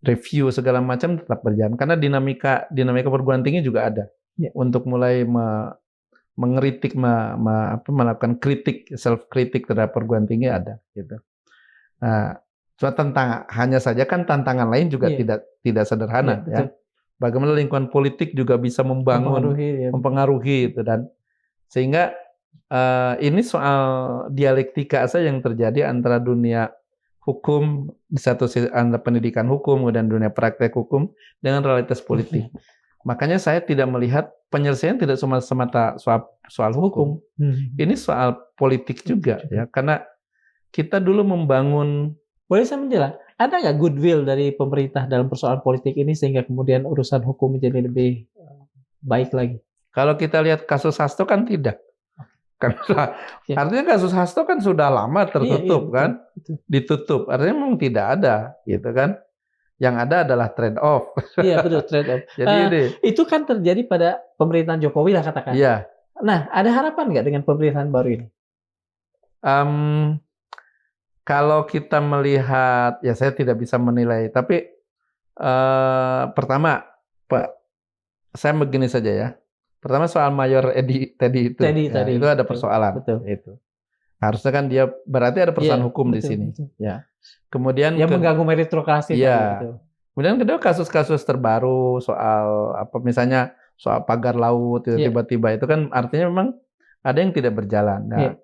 Speaker 1: review segala macam tetap berjalan karena dinamika perguruan tinggi juga ada untuk mulai mengkritik, melakukan kritik, self kritik terhadap perguruan tinggi ada gitu. Nah, hanya saja kan tantangan lain juga tidak sederhana ya. Bagaimana lingkungan politik juga bisa mempengaruhi itu, dan sehingga ini soal dialektika saja yang terjadi antara dunia hukum di satu sisi, antara pendidikan hukum dan dunia praktek hukum dengan realitas politik. Makanya saya tidak melihat penyelesaian tidak cuma semata soal hukum. Ini soal politik juga ya, karena kita dulu membangun.
Speaker 2: Boleh saya menjelaskan, ada nggak goodwill dari pemerintah dalam persoalan politik ini sehingga kemudian urusan hukum menjadi lebih baik lagi?
Speaker 1: Kalau kita lihat kasus Hasto kan tidak. Artinya kasus Hasto kan sudah lama tertutup, kan? Ditutup. Artinya memang tidak ada, gitu kan? Yang ada adalah trade off.
Speaker 2: Iya, betul, trade off. Jadi itu kan terjadi pada pemerintahan Jokowi lah katakan.
Speaker 1: Iya.
Speaker 2: Nah, ada harapan nggak dengan pemerintahan baru ini?
Speaker 1: Kalau kita melihat, ya saya tidak bisa menilai. Tapi pertama, Pak, saya begini saja ya. Pertama soal Mayor Edi tadi itu ada persoalan.
Speaker 2: Betul.
Speaker 1: Itu harusnya kan dia berarti ada persoalan hukum di sini.
Speaker 2: Betul.
Speaker 1: Ya. Kemudian
Speaker 2: yang mengganggu meritokrasi.
Speaker 1: Iya. Kemudian kedua kasus-kasus terbaru soal misalnya soal pagar laut tiba-tiba itu kan artinya memang ada yang tidak berjalan. Nah,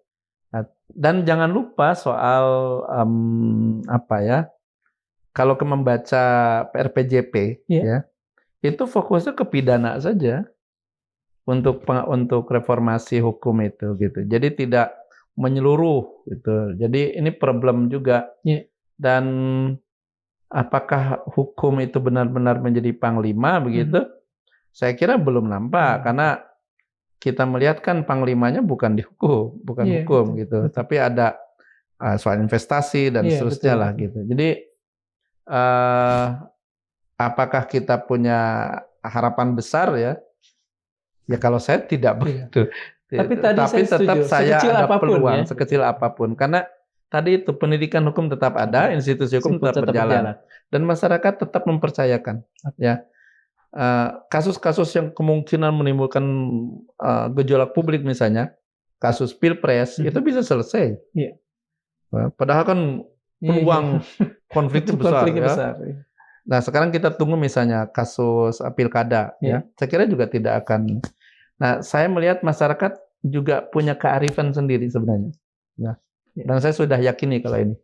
Speaker 1: dan jangan lupa soal kalau membaca RPJP ya. itu fokusnya ke pidana saja untuk reformasi hukum itu gitu. Jadi tidak menyeluruh gitu. Jadi ini problem juga. Dan apakah hukum itu benar-benar menjadi panglima begitu? Saya kira belum nampak karena kita melihat kan panglimanya bukan di hukum, bukan hukum gitu. Tapi ada soal investasi dan seterusnya lah gitu. Jadi apakah kita punya harapan besar ya? Ya kalau saya tidak begitu.
Speaker 2: Tapi
Speaker 1: tetap saya ada peluang sekecil apapun karena tadi itu pendidikan hukum tetap ada, institusi hukum tetap berjalan dan masyarakat tetap mempercayakan ya. Kasus-kasus yang kemungkinan menimbulkan gejolak publik misalnya kasus Pilpres itu bisa selesai. Padahal kan peluang konfliknya besar ya. Nah sekarang kita tunggu misalnya kasus pilkada ya. Saya kira juga tidak akan. Nah saya melihat masyarakat juga punya kearifan sendiri sebenarnya. Ya. Dan saya sudah yakini kalau ini.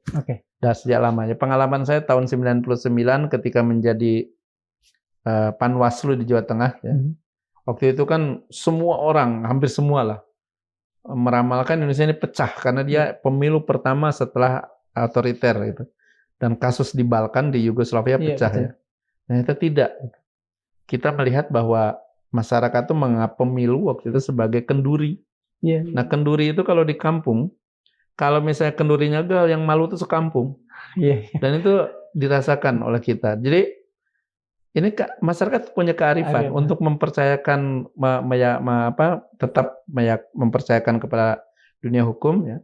Speaker 1: Dah sejak lamanya. Pengalaman saya tahun 99 ketika menjadi Panwaslu di Jawa Tengah ya. Waktu itu kan semua orang, hampir semua lah, meramalkan Indonesia ini pecah karena dia pemilu pertama setelah otoriter gitu. Dan kasus di Balkan di Yugoslavia pecah ya. Nah itu tidak. Kita melihat bahwa masyarakat itu menganggap pemilu waktu itu sebagai kenduri. Nah kenduri itu kalau di kampung, kalau misalnya kendurinya gagal, yang malu itu sekampung. Dan itu dirasakan oleh kita. Jadi ini masyarakat punya kearifan untuk mempercayakan, tetap mempercayakan kepada dunia hukum ya.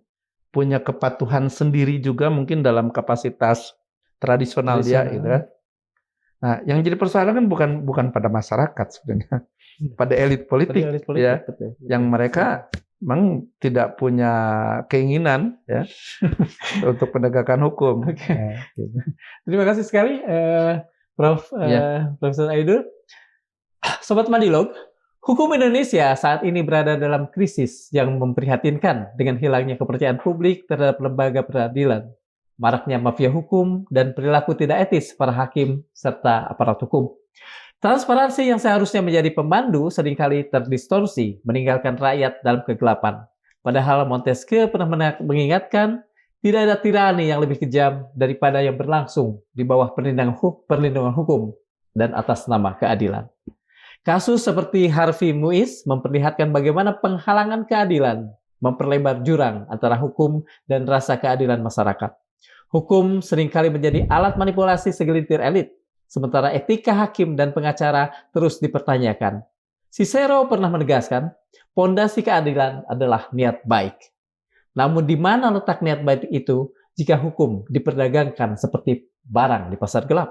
Speaker 1: Punya kepatuhan sendiri juga mungkin dalam kapasitas tradisional dia gitu kan. Nah, yang jadi persoalan kan bukan pada masyarakat sebenarnya, pada elit politik ya, betul. Yang mereka memang tidak punya keinginan ya untuk penegakan hukum.
Speaker 2: Nah, gitu. Terima kasih sekali Prof. Profesor Aidul. Sobat Mandilog, hukum Indonesia saat ini berada dalam krisis yang memprihatinkan dengan hilangnya kepercayaan publik terhadap lembaga peradilan, maraknya mafia hukum, dan perilaku tidak etis para hakim serta aparat hukum. Transparansi yang seharusnya menjadi pemandu seringkali terdistorsi, meninggalkan rakyat dalam kegelapan. Padahal Montesquieu pernah mengingatkan, tidak ada tirani yang lebih kejam daripada yang berlangsung di bawah perlindungan hukum dan atas nama keadilan. Kasus seperti Harvey Muiz memperlihatkan bagaimana penghalangan keadilan memperlebar jurang antara hukum dan rasa keadilan masyarakat. Hukum seringkali menjadi alat manipulasi segelintir elit, sementara etika hakim dan pengacara terus dipertanyakan. Cicero pernah menegaskan, pondasi keadilan adalah niat baik. Namun di mana letak niat baik itu jika hukum diperdagangkan seperti barang di pasar gelap?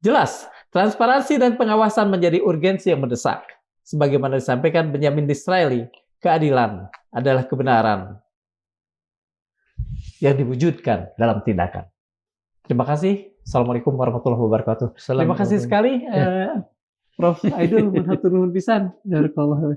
Speaker 2: Jelas, transparansi dan pengawasan menjadi urgensi yang mendesak. Sebagaimana disampaikan Benjamin Disraeli, keadilan adalah kebenaran yang diwujudkan dalam tindakan. Terima kasih. Assalamualaikum warahmatullahi wabarakatuh. Terima kasih sekali, Prof. Aidul, matur nuwun pisan. Barakallahu.